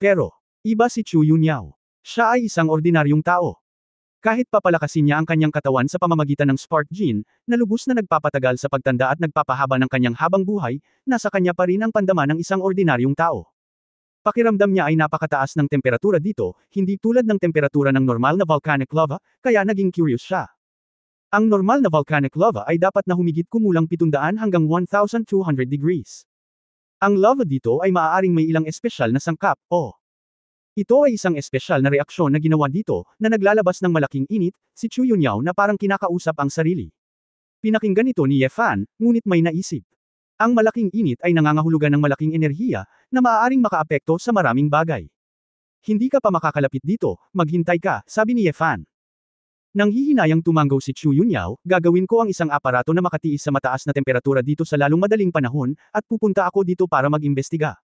Pero, iba si Chu Yunyao. Siya ay isang ordinaryong tao. Kahit papalakasin niya ang kanyang katawan sa pamamagitan ng spark gene, na lubos na nagpapatagal sa pagtanda at nagpapahaba ng kanyang habang buhay, nasa kanya pa rin ang pandama ng isang ordinaryong tao. Pakiramdam niya ay napakataas ng temperatura dito, hindi tulad ng temperatura ng normal na volcanic lava, kaya naging curious siya. Ang normal na volcanic lava ay dapat na humigit kumulang 700 hanggang 1,200 degrees. Ang lava dito ay maaaring may ilang espesyal na sangkap, o ito ay isang espesyal na reaksyon na ginawa dito, na naglalabas ng malaking init, si Chu Yunyao na parang kinakausap ang sarili. Pinakinggan ito ni Yefan, ngunit may naisip. Ang malaking init ay nangangahulugan ng malaking enerhiya, na maaaring makaapekto sa maraming bagay. Hindi ka pa makakalapit dito, maghintay ka, sabi ni Yefan. Nang hihinayang tumango si Chu Yunyao, gagawin ko ang isang aparato na makatiis sa mataas na temperatura dito sa lalong madaling panahon, at pupunta ako dito para mag-imbestiga.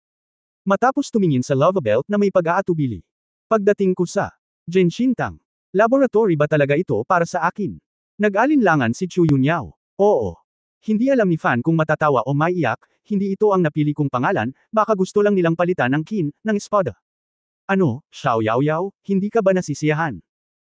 Matapos tumingin sa lava belt na may pag-aatubili. Pagdating ko sa Genshintang laboratory ba talaga ito para sa akin? Nag-alinlangan si Chu Yunyao. Oo. Hindi alam ni Fan kung matatawa o maiyak, hindi ito ang napili kong pangalan, baka gusto lang nilang palitan ng kin, ng espada. Ano, Xiao Yao Yao, hindi ka ba nasisiyahan?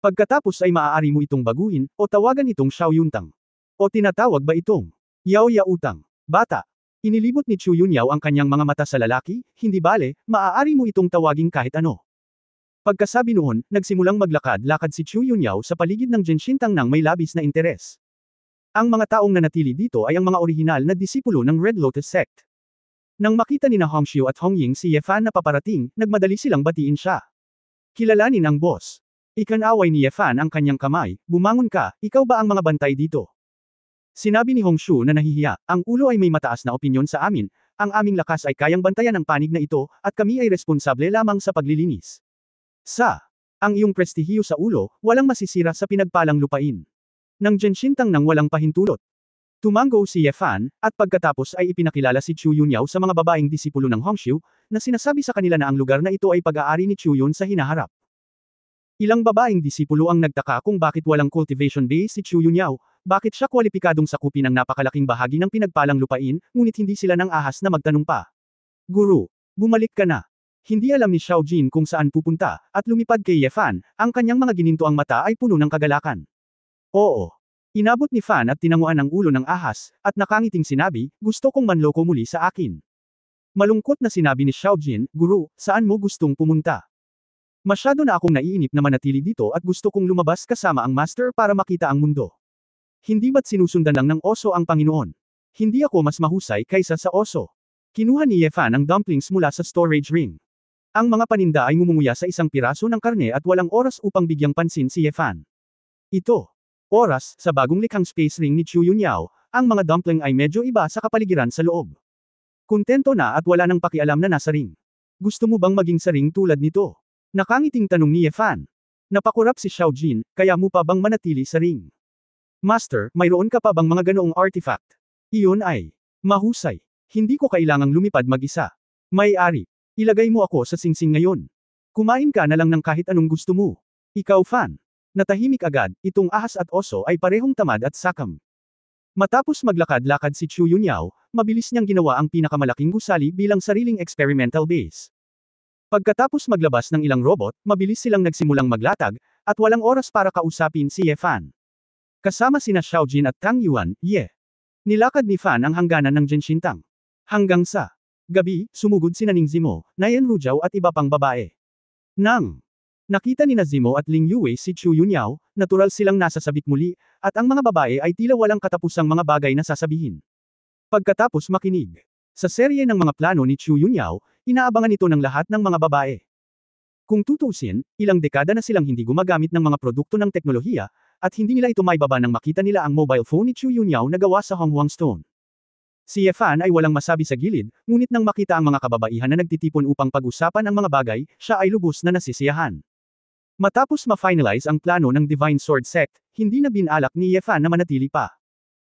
Pagkatapos ay maaari mo itong baguhin, o tawagan itong Xiao Yuntang. O tinatawag ba itong Yao Yautang? Bata. Inilibot ni Chu Yunyao ang kanyang mga mata sa lalaki, hindi bale, maaari mo itong tawaging kahit ano. Pagkasabi noon, nagsimulang maglakad-lakad si Chu Yunyao sa paligid ng Genshin nang may labis na interes. Ang mga taong nanatili dito ay ang mga orihinal na disipulo ng Red Lotus Sect. Nang makita ni na Hongxiu at Hongying si Ye Fan na paparating, nagmadali silang batiin siya. Kilalanin ang boss. Ikanaway ni Ye Fan ang kanyang kamay, bumangon ka, ikaw ba ang mga bantay dito? Sinabi ni Hongxiu na nahihiya, ang ulo ay may mataas na opinyon sa amin, ang aming lakas ay kayang bantayan ang panig na ito, at kami ay responsable lamang sa paglilinis. Ang iyong prestihiyo sa ulo, walang masisira sa pinagpalang lupain. Nang Genshin nang walang pahintulot. Tumango si Ye Fan, at pagkatapos ay ipinakilala si Chu Yunyao sa mga babaeng disipulo ng Hongxiu, na sinasabi sa kanila na ang lugar na ito ay pag-aari ni Chu Yun sa hinaharap. Ilang babaeng disipulo ang nagtaka kung bakit walang cultivation base si Chu Yunyao, bakit siya kwalipikadong sakupin ang napakalaking bahagi ng pinagpalang lupain, ngunit hindi sila nang ahas na magtanong pa. Guru, bumalik ka na. Hindi alam ni Xiao Jin kung saan pupunta, at lumipad kay Ye Fan, ang kanyang mga ginintoang mata ay puno ng kagalakan. Oo. Inabot ni Fan at tinanguan ang ulo ng ahas, at nakangiting sinabi, gusto kong manloko muli sa akin. Malungkot na sinabi ni Xiao Jin, Guru, saan mo gustong pumunta? Masyado na akong naiinip na manatili dito at gusto kong lumabas kasama ang master para makita ang mundo. Hindi ba't sinusundan lang ng oso ang Panginoon? Hindi ako mas mahusay kaysa sa oso. Kinuha ni Ye Fan ang dumplings mula sa storage ring. Ang mga paninda ay ngumunguya sa isang piraso ng karne at walang oras upang bigyang pansin si Ye Fan. Ito. Oras, sa bagong likhang space ring ni Chu Yunyao, ang mga dumpling ay medyo iba sa kapaligiran sa loob. Kontento na at wala nang pakialam na nasa ring. Gusto mo bang maging sa ring tulad nito? Nakangiting tanong ni Ye Fan. Napakurap si Xiao Jin, kaya mo pa bang manatili sa ring? Master, mayroon ka pa bang mga ganoong artifact? Iyon ay mahusay. Hindi ko kailangang lumipad mag-isa. May-ari, ilagay mo ako sa singsing ngayon. Kumain ka na lang ng kahit anong gusto mo. Ikaw Fan. Natahimik agad, itong ahas at oso ay parehong tamad at sakam. Matapos maglakad-lakad si Chu Yunyao, mabilis niyang ginawa ang pinakamalaking gusali bilang sariling experimental base. Pagkatapos maglabas ng ilang robot, mabilis silang nagsimulang maglatag, at walang oras para kausapin si Ye Fan. Kasama sina Xiao Jin at Tang Yuan, nilakad ni Fan ang hangganan ng Genshin. Hanggang sa gabi, sumugod sina Ning Zimo, Nayan Rujao at iba pang babae. Nang nakita ni Zimo at Ling Yue si Chu Yunyao, natural silang nasasabik muli, at ang mga babae ay tila walang katapusang mga bagay na sasabihin. Pagkatapos makinig sa serye ng mga plano ni Chu Yunyao, inaabangan ito ng lahat ng mga babae. Kung tutuusin, ilang dekada na silang hindi gumagamit ng mga produkto ng teknolohiya, at hindi nila ito maibaba nang makita nila ang mobile phone ni Chu Yunyao na gawa sa Honghuang Stone. Si Ye Fan ay walang masabi sa gilid, ngunit nang makita ang mga kababaihan na nagtitipon upang pag-usapan ang mga bagay, siya ay lubos na nasisiyahan. Matapos ma-finalize ang plano ng Divine Sword Sect, hindi na binalak ni Ye Fan na manatili pa.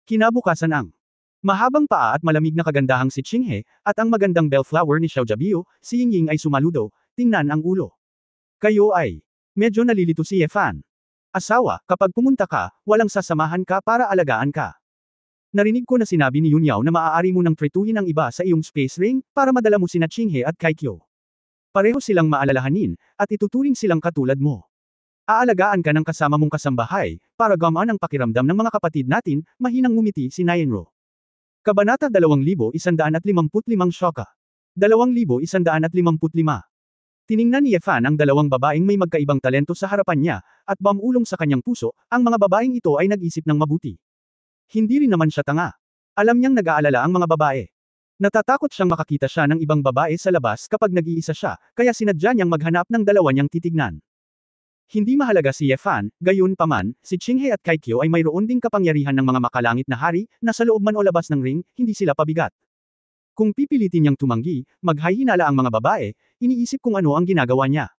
Kinabukasan ang mahabang paa at malamig na kagandahang si Qinghe, at ang magandang bellflower ni Xiao Jiabio, si Yingying ay sumaludo, tingnan ang ulo. Kayo ay medyo nalilito si Ye Fan. Asawa, kapag pumunta ka, walang sasamahan ka para alagaan ka. Narinig ko na sinabi ni Yunyao na maaari mo nang tretuhin ang iba sa iyong space ring, para madala mo sina Qinghe at Kaikyo. Pareho silang maalalahanin, at ituturing silang katulad mo. Aalagaan ka ng kasama mong kasambahay, para gamaan ang pakiramdam ng mga kapatid natin, mahinang ngumiti si Nayenro. Kabanata 2155 Shoka. 2155. Tiningnan ni Ye Fan ang dalawang babaeng may magkaibang talento sa harapan niya, at bamulong sa kanyang puso, ang mga babaeng ito ay nag-isip ng mabuti. Hindi rin naman siya tanga. Alam niyang nag-aalala ang mga babae. Natatakot siyang makakita siya ng ibang babae sa labas kapag nag-iisa siya, kaya sinadya niyang maghanap ng dalawa niyang titignan. Hindi mahalaga si Ye Fan, gayon paman, si Qinghe at Kaikyo ay mayroon ding kapangyarihan ng mga makalangit na hari, na sa loob man o labas ng ring, hindi sila pabigat. Kung pipilitin niyang tumanggi, maghahinala ang mga babae, iniisip kung ano ang ginagawa niya.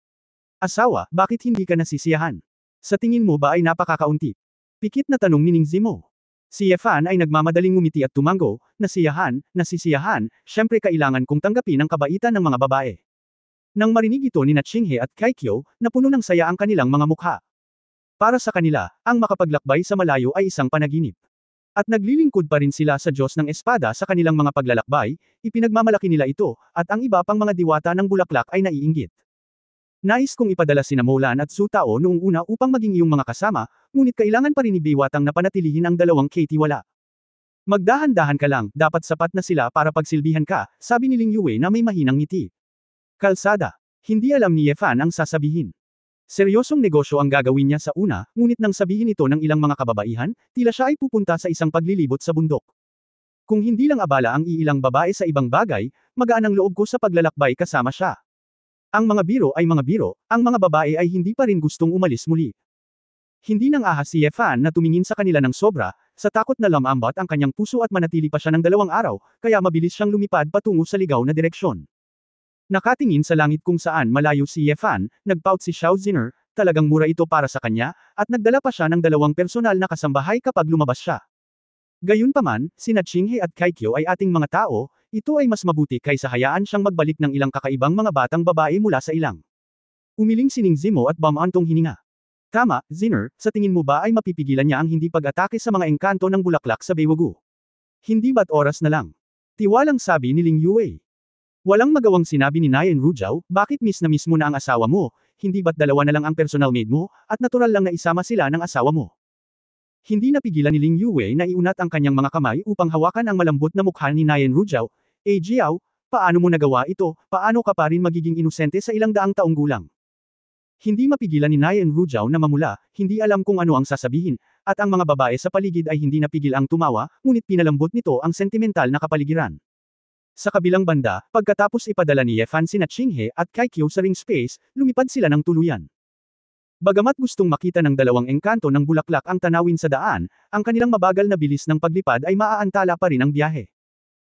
Asawa, bakit hindi ka nasisiyahan? Sa tingin mo ba ay napakakaunti? Pikit na tanong ni Ning Zimo. Si Ye Fan ay nagmamadaling ngumiti at tumango, nasisiyahan, syempre kailangan kong tanggapin ang kabaitan ng mga babae. Nang marinig ito ni Qinghe at Kaikyo, napuno ng saya ang kanilang mga mukha. Para sa kanila, ang makapaglakbay sa malayo ay isang panaginip. At naglilingkod pa rin sila sa Diyos ng Espada sa kanilang mga paglalakbay, ipinagmamalaki nila ito, at ang iba pang mga diwata ng bulaklak ay naiinggit. Nais kong ipadala sina Mulan at Su Tao noong una upang maging iyong mga kasama, ngunit kailangan pa rin ni Biwatang na panatilihin ang dalawang Katie wala. Magdahan-dahan ka lang, dapat sapat na sila para pagsilbihan ka, sabi ni Ling Yue na may mahinang ngiti. Kalsada. Hindi alam ni Ye Fan ang sasabihin. Seryosong negosyo ang gagawin niya sa una, ngunit nang sabihin ito ng ilang mga kababaihan, tila siya ay pupunta sa isang paglilibot sa bundok. Kung hindi lang abala ang iilang babae sa ibang bagay, magaan ang loob ko sa paglalakbay kasama siya. Ang mga biro ay mga biro, ang mga babae ay hindi pa rin gustong umalis muli. Hindi nang ahas si Ye Fan na tumingin sa kanila ng sobra, sa takot na lamambat ang kanyang puso at manatili pa siya ng 2 araw, kaya mabilis siyang lumipad patungo sa ligaw na direksyon. Nakatingin sa langit kung saan malayo si Ye Fan, nagpout si Xiao Ziner, talagang mura ito para sa kanya, at nagdala pa siya ng 2 personal na kasambahay kapag lumabas siya. Gayunpaman, sina Qinghe at Kaikyo ay ating mga tao, ito ay mas mabuti kaysa hayaan siyang magbalik ng ilang kakaibang mga batang babae mula sa ilang. Umiling si Ning Zimo at bumantong hininga. Tama, Ziner, sa tingin mo ba ay mapipigilan niya ang hindi pag-atake sa mga engkanto ng bulaklak sa Beiwagu? Hindi ba't oras na lang? Tiwalang sabi ni Ling Yue. Walang magawang sinabi ni Nayan Rujiao, bakit miss na miss mo na ang asawa mo, hindi ba't 2 na lang ang personal maid mo, at natural lang na isama sila ng asawa mo? Hindi napigilan ni Ling Yue na iunat ang kanyang mga kamay upang hawakan ang malambot na mukha ni Nayan Rujiao. Jiao, paano mo nagawa ito, paano ka pa rin magiging inosente sa ilang daang taong gulang? Hindi mapigilan ni Nayan Rujiao na mamula, hindi alam kung ano ang sasabihin, at ang mga babae sa paligid ay hindi napigil ang tumawa, ngunit pinalambot nito ang sentimental na kapaligiran. Sa kabilang banda, pagkatapos ipadala ni Ye Fan sina Qinghe at Kaikyo sa ring space, lumipad sila ng tuluyan. Bagamat gustong makita ng 2 engkanto ng bulaklak ang tanawin sa daan, ang kanilang mabagal na bilis ng paglipad ay maaantala pa rin ang biyahe.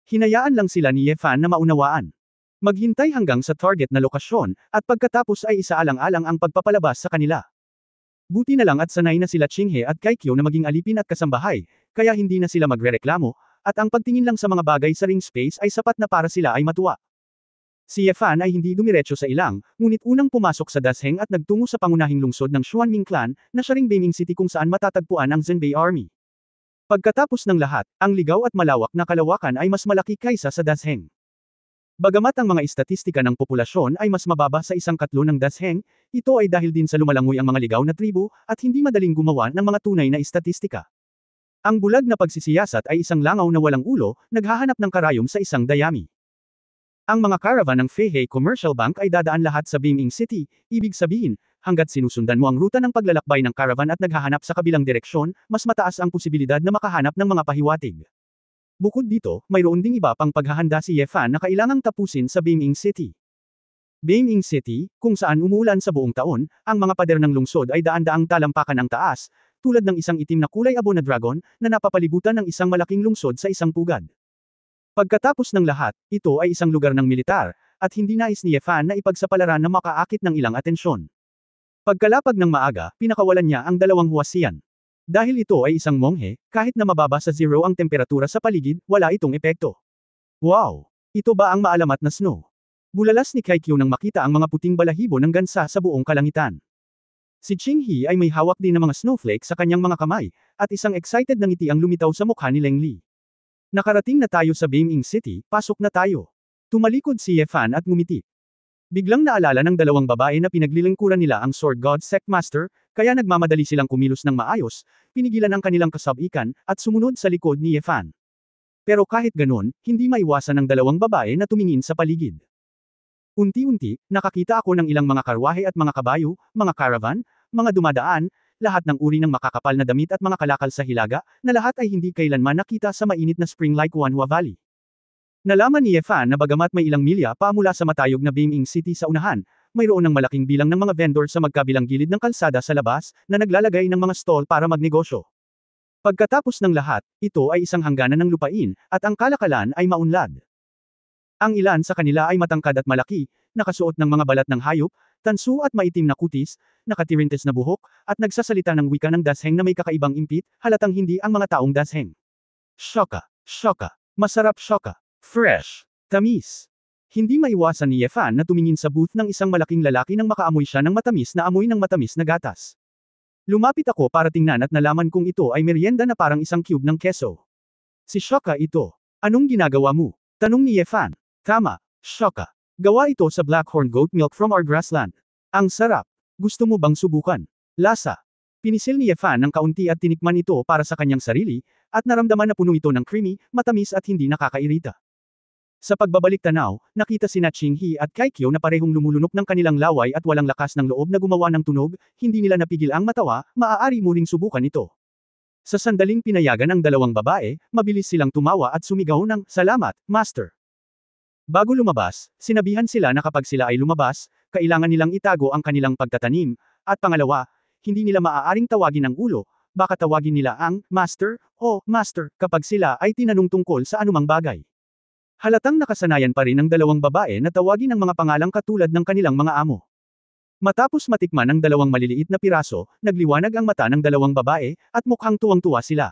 Hinayaan lang sila ni Ye Fan na maunawaan. Maghintay hanggang sa target na lokasyon, at pagkatapos ay isaalang-alang ang pagpapalabas sa kanila. Buti na lang at sanay na sila Qinghe at Kaikyo na maging alipin at kasambahay, kaya hindi na sila magrereklamo, at ang pagtingin lang sa mga bagay sa ring space ay sapat na para sila ay matuwa. Si Ye Fan ay hindi dumiretso sa ilang, ngunit unang pumasok sa Dasheng at nagtungo sa pangunahing lungsod ng Xuanming Clan, na siya ring Beiming City kung saan matatagpuan ang Zhenbei Army. Pagkatapos ng lahat, ang ligaw at malawak na kalawakan ay mas malaki kaysa sa Dasheng. Bagamat ang mga istatistika ng populasyon ay mas mababa sa 1/4 ng Dasheng, ito ay dahil din sa lumalangoy ang mga ligaw na tribo, at hindi madaling gumawa ng mga tunay na istatistika. Ang bulag na pagsisiyasat ay isang langaw na walang ulo, naghahanap ng karayom sa isang dayami. Ang mga caravan ng Feihe Commercial Bank ay dadaan lahat sa Beiming City, ibig sabihin, hanggat sinusundan mo ang ruta ng paglalakbay ng caravan at naghahanap sa kabilang direksyon, mas mataas ang posibilidad na makahanap ng mga pahiwatig. Bukod dito, mayroon ding iba pang paghahanda si Ye Fan na kailangang tapusin sa Beiming City. Beiming City, kung saan umuulan sa buong taon, ang mga pader ng lungsod ay daan-daang talampakan ang taas, tulad ng isang itim na kulay abo na dragon, na napapalibutan ng isang malaking lungsod sa isang pugad. Pagkatapos ng lahat, ito ay isang lugar ng militar, at hindi nais ni Ye Fan na ipagsapalaran na makaakit ng ilang atensyon. Pagkalapag ng maaga, pinakawalan niya ang 2 huwasiyan. Dahil ito ay isang monghe, kahit na mababa sa 0 ang temperatura sa paligid, wala itong epekto. Wow! Ito ba ang maalamat na snow? Bulalas ni Kaikyo nang makita ang mga puting balahibo ng gansa sa buong kalangitan. Si Qinghe ay may hawak din ng mga snowflake sa kanyang mga kamay, at isang excited na ngiti ang lumitaw sa mukha ni Leng Li. Nakarating na tayo sa Beiming City, pasok na tayo. Tumalikod si Ye Fan at ngumiti. Biglang naalala ng 2 babae na pinaglilingkuran nila ang Sword God Sect Master, kaya nagmamadali silang kumilos ng maayos, pinigilan ang kanilang kasabikan, at sumunod sa likod ni Ye Fan. Pero kahit ganun, hindi maiwasan ng 2 babae na tumingin sa paligid. Unti-unti, nakakita ako ng ilang mga karwahe at mga kabayo, mga caravan, mga dumadaan, lahat ng uri ng makakapal na damit at mga kalakal sa hilaga, na lahat ay hindi kailanman nakita sa mainit na spring like Wanhua Valley. Nalaman ni Ye Fan na bagamat may ilang milya pa mula sa matayog na Beiming City sa unahan, mayroon ng malaking bilang ng mga vendor sa magkabilang gilid ng kalsada sa labas, na naglalagay ng mga stall para magnegosyo. Pagkatapos ng lahat, ito ay isang hangganan ng lupain, at ang kalakalan ay maunlad. Ang ilan sa kanila ay matangkad at malaki, nakasuot ng mga balat ng hayop, tanso at maitim na kutis, nakatirintes na buhok, at nagsasalita ng wika ng Dasheng na may kakaibang impit, halatang hindi ang mga taong Dasheng. Shoka, shoka, masarap shoka, fresh, tamis. Hindi maiwasan ni Ye Fan na tumingin sa booth ng isang malaking lalaki nang makaamoy siya ng matamis na amoy ng matamis na gatas. Lumapit ako para tingnan at nalaman kong ito ay merienda na parang isang cube ng keso. Si Shoka ito. Anong ginagawa mo? Tanong ni Ye Fan. Tama, Shoka. Gawa ito sa Blackhorn goat milk from our grassland. Ang sarap. Gusto mo bang subukan? Lasa. Pinisil ni Yefan ng kaunti at tinikman ito para sa kanyang sarili, at naramdaman na puno ito ng creamy, matamis at hindi nakakairita. Sa pagbabalik tanaw, nakita sina Qinghe at Kaikyo na parehong lumulunok ng kanilang laway at walang lakas ng loob na gumawa ng tunog, hindi nila napigil ang matawa, maaari mo ring subukan ito. Sa sandaling pinayagan ng dalawang babae, mabilis silang tumawa at sumigaw ng, "Salamat, Master." Bago lumabas, sinabihan sila na kapag sila ay lumabas, kailangan nilang itago ang kanilang pagtatanim, at pangalawa, hindi nila maaaring tawagin ang ulo, baka tawagin nila ang Master o Master kapag sila ay tinanong tungkol sa anumang bagay. Halatang nakasanayan pa rin ng dalawang babae na tawagin ang mga pangalang katulad ng kanilang mga amo. Matapos matikman ang dalawang maliliit na piraso, nagliwanag ang mata ng dalawang babae, at mukhang tuwang-tuwa sila.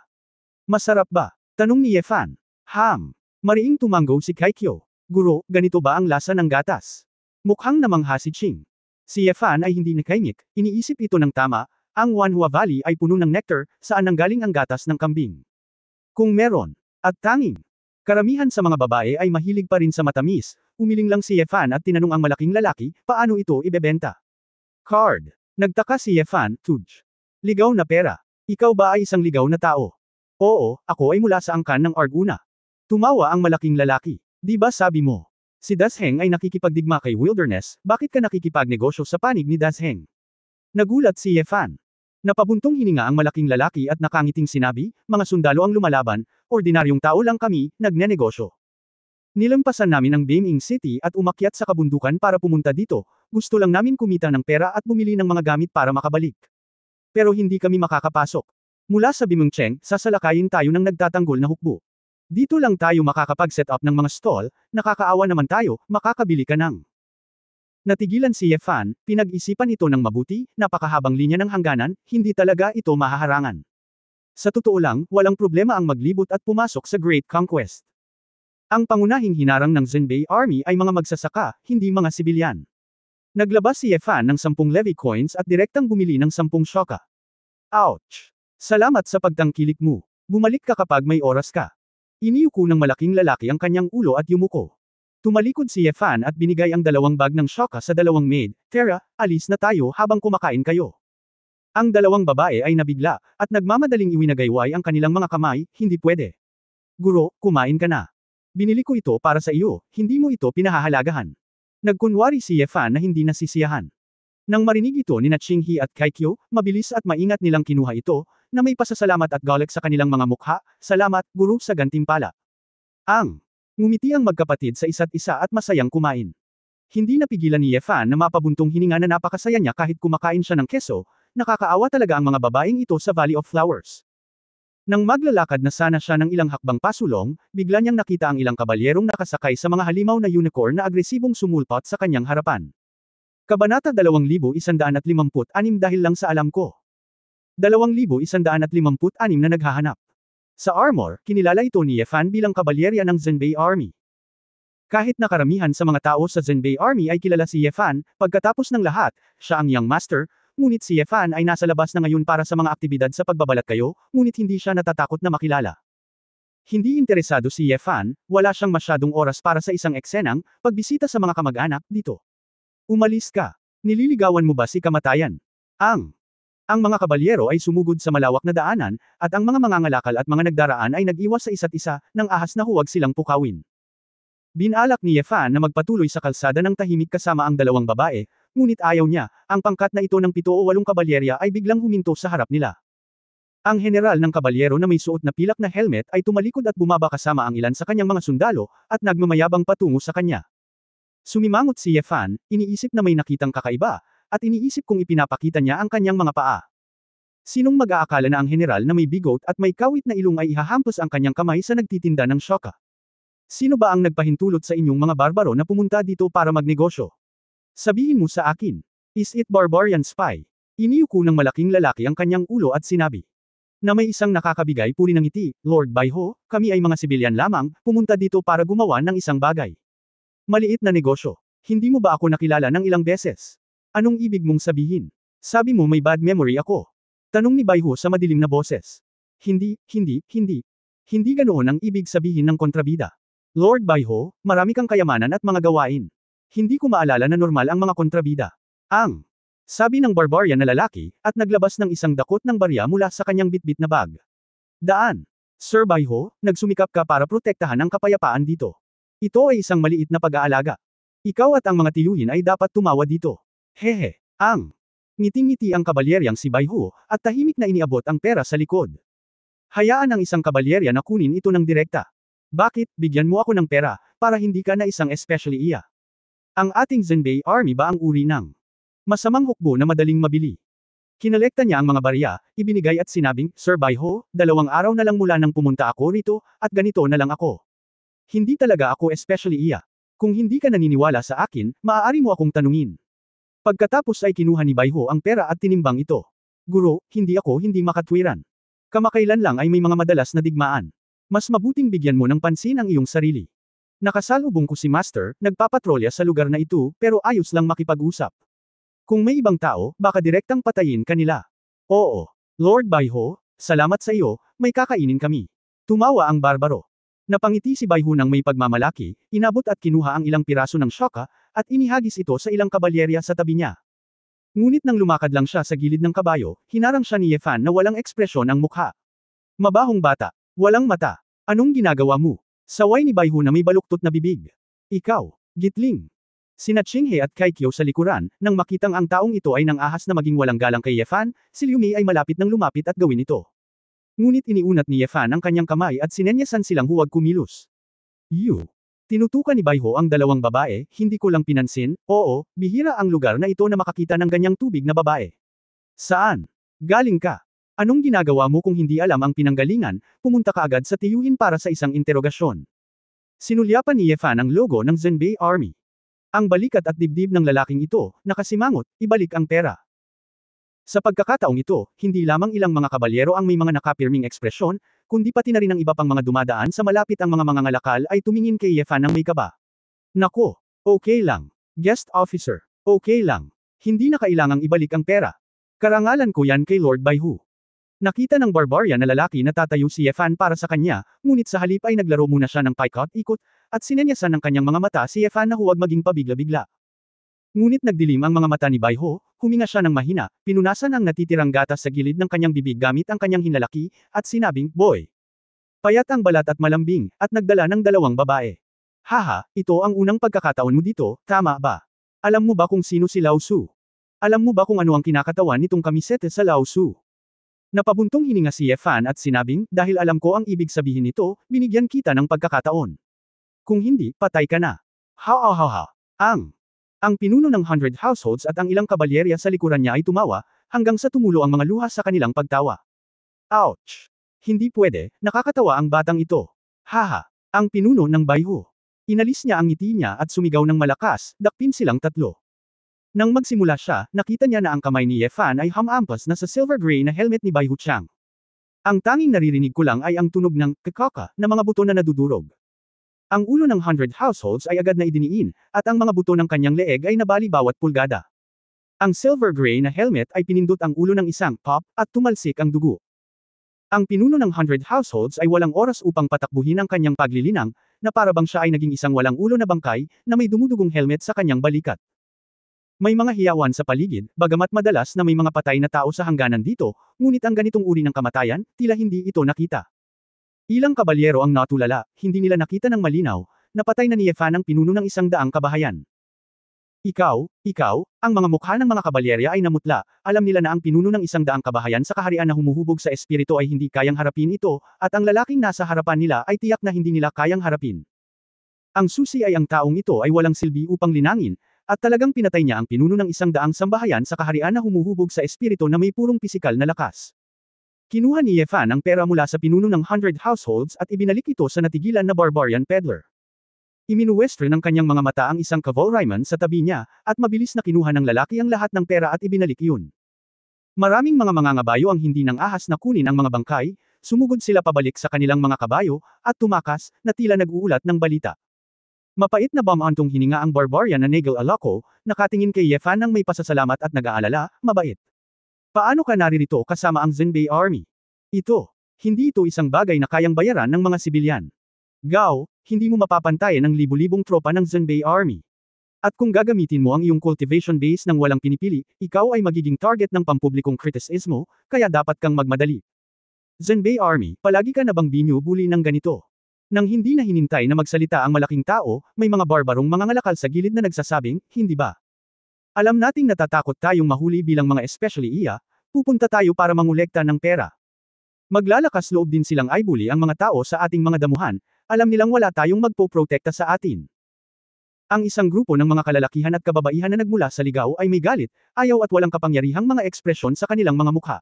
"Masarap ba?" tanong ni Yefan. Mariing tumanggo si Kaikyo. "Guro, ganito ba ang lasa ng gatas?" Mukhang namangha si Qing. Si Yefan ay hindi nakaimik, iniisip ito ng tama, ang Wanhua Valley ay puno ng nectar, saan nanggaling ang gatas ng kambing. Kung meron, at tanging. Karamihan sa mga babae ay mahilig pa rin sa matamis, umiling lang si Yefan at tinanong ang malaking lalaki, paano ito ibebenta? Card. Nagtaka si Yefan, Tuj. Ligaw na pera. Ikaw ba ay isang ligaw na tao? Oo, ako ay mula sa angkan ng Arguna. Tumawa ang malaking lalaki. Di ba sabi mo? Si Dasheng ay nakikipagdigma kay Wilderness, bakit ka nakikipagnegosyo sa panig ni Dasheng? Nagulat si Yefan. Napabuntong hininga ang malaking lalaki at nakangiting sinabi, mga sundalo ang lumalaban, ordinaryong tao lang kami, nagnenegosyo. Nilampasan namin ang Beiming City at umakyat sa kabundukan para pumunta dito, gusto lang namin kumita ng pera at bumili ng mga gamit para makabalik. Pero hindi kami makakapasok. Mula sa Bimengcheng, sasalakayin tayo ng nagtatanggol na hukbo. Dito lang tayo makakapag-set up ng mga stall, nakakaawa naman tayo, makakabili ka ng. Natigilan si Yefan, pinag-isipan ito ng mabuti, napakahabang linya ng hangganan, hindi talaga ito mahaharangan. Sa totoo lang, walang problema ang maglibot at pumasok sa Great Conquest. Ang pangunahing hinarang ng Zenbei Army ay mga magsasaka, hindi mga sibilyan. Naglabas si Yefan ng 10 levy coins at direktang bumili ng 10 shoka. Ouch! Salamat sa pagtangkilik mo. Bumalik ka kapag may oras ka. Iniyuko ng malaking lalaki ang kanyang ulo at yumuko. Tumalikod si Yefan at binigay ang 2 bag ng shoka sa 2 maid, "Tara, alis na tayo habang kumakain kayo." Ang 2 babae ay nabigla, at nagmamadaling iwinagayway ang kanilang mga kamay, "Hindi pwede. Guro, kumain ka na. Binili ko ito para sa iyo, hindi mo ito pinahahalagahan." Nagkunwari si Yefan na hindi nasisiyahan. Nang marinig ito ni Qinghe at Kaikyo, mabilis at maingat nilang kinuha ito, na may pasasalamat at galit sa kanilang mga mukha, "Salamat, guro sa gantimpala." Ngumiti ang magkapatid sa isa't isa at masayang kumain. Hindi napigilan ni Yefan na mapabuntong hininga na napakasaya niya kahit kumakain siya ng keso, nakakaawa talaga ang mga babaeng ito sa Valley of Flowers. Nang maglalakad na sana siya ng ilang hakbang pasulong, bigla niyang nakita ang ilang kabalyerong nakasakay sa mga halimaw na unicorn na agresibong sumulpot sa kanyang harapan. Kabanata 2156 dahil lang sa alam ko. 2156 na naghahanap. Sa armor, kinilala ito ni Yefan bilang kabalyerya ng Zenbei Army. Kahit na karamihan sa mga tao sa Zenbei Army ay kilala si Yefan, pagkatapos ng lahat, siya ang Young Master, ngunit si Yefan ay nasa labas na ngayon para sa mga aktibidad sa pagbabalat kayo, ngunit hindi siya natatakot na makilala. Hindi interesado si Yefan, wala siyang masyadong oras para sa isang eksenang, pagbisita sa mga kamag-anak, dito. Umalis ka. Nililigawan mo ba si kamatayan? Ang mga kabalyero ay sumugod sa malawak na daanan, at ang mga mangangalakal at mga nagdaraan ay nag-iwas sa isa't isa, nang ahas na huwag silang pukawin. Binalak ni Yefan na magpatuloy sa kalsada ng tahimik kasama ang 2 babae, ngunit ayaw niya, ang pangkat na ito ng 7 o 8 kabalyerya ay biglang huminto sa harap nila. Ang general ng kabalyero na may suot na pilak na helmet ay tumalikod at bumaba kasama ang ilan sa kanyang mga sundalo, at nagmamayabang patungo sa kanya. Sumimangot si Yefan, iniisip na may nakitang kakaiba, at iniisip kung ipinapakita niya ang kanyang mga paa. Sinong mag-aakala na ang general na may bigot at may kawit na ilong ay ihahampas ang kanyang kamay sa nagtitinda ng shoka? Sino ba ang nagpahintulot sa inyong mga barbaro na pumunta dito para magnegosyo? Sabihin mo sa akin. Is it barbarian spy? Iniyuko ng malaking lalaki ang kanyang ulo at sinabi. Na may isang nakakabigay puri ng ngiti, "Lord Baiho, kami ay mga sibilyan lamang, pumunta dito para gumawa ng isang bagay. Maliit na negosyo. Hindi mo ba ako nakilala ng ilang beses? Anong ibig mong sabihin? Sabi mo may bad memory ako." Tanong ni Baiho sa madilim na boses. Hindi ganoon ang ibig sabihin ng kontrabida. Lord Baiho, marami kang kayamanan at mga gawain. Hindi ko maalala na normal ang mga kontrabida. Sabi ng barbarian na lalaki, at naglabas ng isang dakot ng barya mula sa kanyang bitbit na bag. Daan. Sir Baiho, nagsumikap ka para protektahan ang kapayapaan dito. Ito ay isang maliit na pag-aalaga. Ikaw at ang mga tiyuhin ay dapat tumawa dito. Hehe. Ang. Ngiting-ngiti ang kabalyeryang si Baiho, at tahimik na iniabot ang pera sa likod. Hayaan ang isang kabalyerya na kunin ito ng direkta. Bakit, bigyan mo ako ng pera, para hindi ka na isang especially iya? Ang ating Zenbei Army ba ang uri ng masamang hukbo na madaling mabili? Kinolekta niya ang mga barya, ibinigay at sinabing, Sir Baiho, 2 araw na lang mula nang pumunta ako rito, at ganito na lang ako. Hindi talaga ako especially iya. Kung hindi ka naniniwala sa akin, maaari mo akong tanungin. Pagkatapos ay kinuha ni Baiho ang pera at tinimbang ito. Guro, hindi makatwiran. Kamakailan lang ay may mga madalas na digmaan. Mas mabuting bigyan mo ng pansin ang iyong sarili. Nakasalubong ko si Master, nagpapatrolya sa lugar na ito, pero ayos lang makipag-usap. Kung may ibang tao, baka direktang patayin kanila. Oo. Lord Baiho, salamat sa iyo, may kakainin kami. Tumawa ang barbaro. Napangiti si Baiho ng may pagmamalaki, inabot at kinuha ang ilang piraso ng shoka, at inihagis ito sa ilang kabalyerya sa tabi niya. Ngunit nang lumakad lang siya sa gilid ng kabayo, hinarang siya ni Yefan na walang ekspresyon ang mukha. Mabahong bata. Walang mata. Anong ginagawa mo? Saway ni Baiho na may baluktot na bibig. Ikaw, gitling. Sina Qinghe at Kaikyo sa likuran, nang makitang ang taong ito ay nang ahas na maging walang galang kay Yefan, si Liu Mei ay malapit nang lumapit at gawin ito. Ngunit iniunat ni Yefan ang kanyang kamay at sinenyasan silang huwag kumilos. Tinutukan ni Baiho ang 2 babae, hindi ko lang pinansin, oo, bihira ang lugar na ito na makakita ng ganyang tubig na babae. Saan? Galing ka? Anong ginagawa mo kung hindi alam ang pinanggalingan, pumunta ka agad sa tiyuhin para sa isang interogasyon. Sinulyapan ni Yefan ang logo ng Zenbei Army. Ang balikat at dibdib ng lalaking ito, nakasimangot, ibalik ang pera. Sa pagkakataong ito, hindi lamang ilang mga kabalyero ang may mga nakapirming ekspresyon, kundi pati na rin ang iba pang mga dumadaan sa malapit ang mga mangangalakal ay tumingin kay Yefan ng may kaba. Nako, okay lang. Guest officer, okay lang. Hindi na kailangang ibalik ang pera. Karangalan ko yan kay Lord Baiho. Nakita ng barbarian na lalaki na tatayo si Yefan para sa kanya, ngunit sa halip ay naglaro muna siya ng paikot-ikot, at sinenyasan ng kanyang mga mata si Yefan na huwag maging pabigla-bigla. Ngunit nagdilim ang mga mata ni Baiho, huminga siya ng mahina, pinunasan ang natitirang gatas sa gilid ng kanyang bibig gamit ang kanyang hinlalaki, at sinabing, Boy! Payat ang balat at malambing, at nagdala ng 2 babae. Haha, ito ang unang pagkakataon mo dito, tama ba? Alam mo ba kung sino si Lao Su? Alam mo ba kung ano ang kinakatawan nitong kamisete sa Lao Su? Napabuntong hininga si Yefan at sinabing, dahil alam ko ang ibig sabihin nito, binigyan kita ng pagkakataon. Kung hindi, patay ka na. Ha. Ang pinuno ng 100 households at ang ilang kabalyerya sa likuran niya ay tumawa, hanggang sa tumulo ang mga luha sa kanilang pagtawa. Ouch! Hindi pwede, nakakatawa ang batang ito. Haha! Ang pinuno ng Baiho. Inalis niya ang ngiti niya at sumigaw ng malakas, dakpin silang 3. Nang magsimula siya, nakita niya na ang kamay ni Yefan ay hamampas na sa silver gray na helmet ni Baiho Chang. Ang tanging naririnig ko lang ay ang tunog ng kakaka na mga buto na nadudurog. Ang ulo ng 100 households ay agad na idiniin, at ang mga buto ng kanyang leeg ay nabali bawat pulgada. Ang silver gray na helmet ay pinindot ang ulo ng isang pop, at tumalsik ang dugo. Ang pinuno ng 100 households ay walang oras upang patakbuhin ang kanyang paglilinang, na parabang siya ay naging isang walang ulo na bangkay, na may dumudugong helmet sa kanyang balikat. May mga hiyawan sa paligid, bagamat madalas na may mga patay na tao sa hangganan dito, ngunit ang ganitong uri ng kamatayan, tila hindi ito nakita. Ilang kabalyero ang natulala, hindi nila nakita ng malinaw, na patay na ni Yefan ang pinuno ng 100 kabahayan. Ikaw, ang mga mukha ng mga kabalyerya ay namutla, alam nila na ang pinuno ng 100 kabahayan sa kaharian na humuhubog sa espiritu ay hindi kayang harapin ito, at ang lalaking nasa harapan nila ay tiyak na hindi nila kayang harapin. Ang susi ay ang taong ito ay walang silbi upang linangin, at talagang pinatay niya ang pinuno ng 100 sambahayan sa kaharian na humuhubog sa espiritu na may purong pisikal na lakas. Kinuha ni Yefan ang pera mula sa pinuno ng 100 households at ibinalik ito sa natigilan na barbarian peddler. Iminuwestre ng kanyang mga mata ang isang cavalryman sa tabi niya, at mabilis na kinuha ng lalaki ang lahat ng pera at ibinalik iyon. Maraming mga mangangabayo ang hindi nang ahas na kunin ang mga bangkay, sumugod sila pabalik sa kanilang mga kabayo, at tumakas, na tila nag-uulat ng balita. Mapait na bamantong hininga ang barbarian na Nagel Alaco, nakatingin kay Yefan ng may pasasalamat at nag-aalala, mabait. Paano ka naririto kasama ang Zenbei Army? Hindi ito isang bagay na kayang bayaran ng mga sibilyan. Gao, hindi mo mapapantayan ang libu-libong tropa ng Zenbei Army. At kung gagamitin mo ang iyong cultivation base ng walang pinipili, ikaw ay magiging target ng pampublikong kritisismo, kaya dapat kang magmadali. Zenbei Army, palagi ka na bang binubuli ng ganito? Nang hindi na hinintay na magsalita ang malaking tao, may mga barbarong mga ngalakal sa gilid na nagsasabing, hindi ba? Alam nating natatakot tayong mahuli bilang mga especially iya, pupunta tayo para mangolekta ng pera. Maglalakas loob din silang ibuli ang mga tao sa ating mga damuhan, alam nilang wala tayong magpoprotekta sa atin. Ang isang grupo ng mga kalalakihan at kababaihan na nagmula sa ligaw ay may galit, ayaw at walang kapangyarihang mga ekspresyon sa kanilang mga mukha.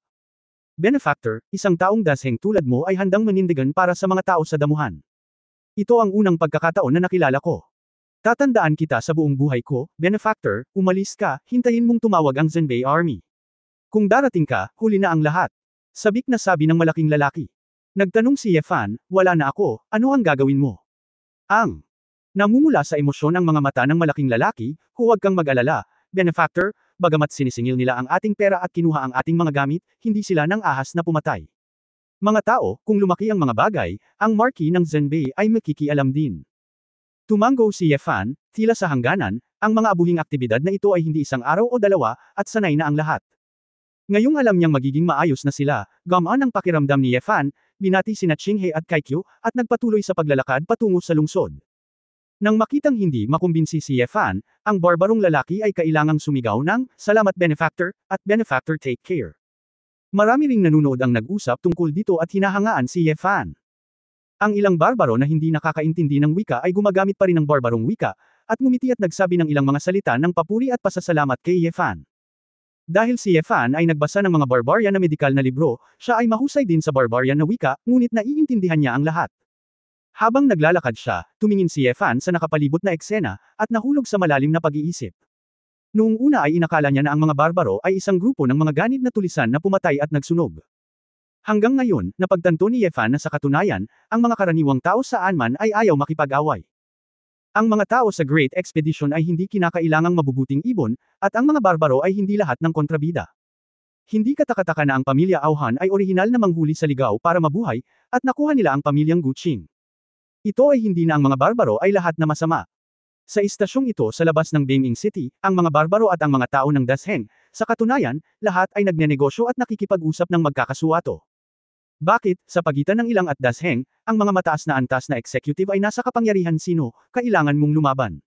Benefactor, isang taong dasheng tulad mo ay handang manindigan para sa mga tao sa damuhan. Ito ang unang pagkakataon na nakilala ko. Tatandaan kita sa buong buhay ko, Benefactor, umalis ka, hintayin mong tumawag ang Zenbei Army. Kung darating ka, huli na ang lahat. Sabik na sabi ng malaking lalaki. Nagtanong si Yefan, wala na ako, ano ang gagawin mo? Namumula sa emosyon ang mga mata ng malaking lalaki, huwag kang mag-alala, Benefactor, bagamat sinisingil nila ang ating pera at kinuha ang ating mga gamit, hindi sila nang ahas na pumatay. Mga tao, kung lumaki ang mga bagay, ang marquee ng Zenbei ay makikialam din. Tumango si Yefan, tila sa hangganan, ang mga abuhing aktibidad na ito ay hindi isang araw o dalawa, at sanay na ang lahat. Ngayong alam niyang magiging maayos na sila, gamaan ang pakiramdam ni Yefan, binati sina Qinghe at Kaikyu, at nagpatuloy sa paglalakad patungo sa lungsod. Nang makitang hindi makumbinsi si Yefan, ang barbarong lalaki ay kailangang sumigaw ng, salamat Benefactor, at Benefactor take care. Marami ring nanunood ang nag-usap tungkol dito at hinahangaan si Yefan. Ang ilang barbaro na hindi nakakaintindi ng wika ay gumagamit pa rin ng barbarong wika, at ngumiti at nagsabi ng ilang mga salita ng papuri at pasasalamat kay Yefan. Dahil si Yefan ay nagbasa ng mga barbarian na medikal na libro, siya ay mahusay din sa barbarian na wika, ngunit naiintindihan niya ang lahat. Habang naglalakad siya, tumingin si Yefan sa nakapalibot na eksena, at nahulog sa malalim na pag-iisip. Noong una ay inakala niya na ang mga barbaro ay isang grupo ng mga ganid na tulisan na pumatay at nagsunog. Hanggang ngayon, napagtanto ni Yefan na sa katunayan, ang mga karaniwang tao sa Anman ay ayaw makipag-away. Ang mga tao sa Great Expedition ay hindi kinakailangang mabubuting ibon, at ang mga barbaro ay hindi lahat ng kontrabida. Hindi katakataka na ang pamilya Auhan ay orihinal na manghuli sa ligaw para mabuhay, at nakuha nila ang pamilyang Guqing. Ito ay hindi na ang mga barbaro ay lahat na masama. Sa istasyong ito sa labas ng Beiming City, ang mga barbaro at ang mga tao ng Dasheng, sa katunayan, lahat ay nagnenegosyo at nakikipag-usap ng magkakasuwato. Bakit, sa pagitan ng ilang at Dasheng, ang mga mataas na antas na executive ay nasa kapangyarihan sino, kailangan mong lumaban.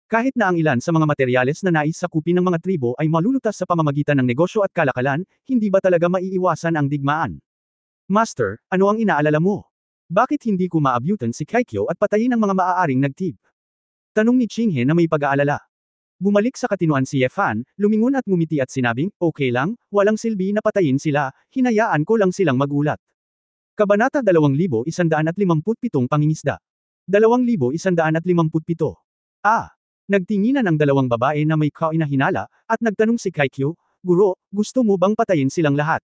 Kahit na ang ilan sa mga materyales na nais sakupin ng mga tribo ay malulutas sa pamamagitan ng negosyo at kalakalan, hindi ba talaga maiiwasan ang digmaan? Master, ano ang inaalala mo? Bakit hindi ko maabyutan si Kaikyo at patayin ang mga maaaring nagtib? Tanong ni Qinghe na may pag-aalala. Bumalik sa katinuan si Yefan, lumingon at ngumiti at sinabing, okay lang, walang silbi na patayin sila, hinayaan ko lang silang magulat. Kabanata 2157 Pangingisda. 2157. Nagtinginan ang dalawang babae na may kainahinala, at nagtanong si Kaikyo, Guro, gusto mo bang patayin silang lahat?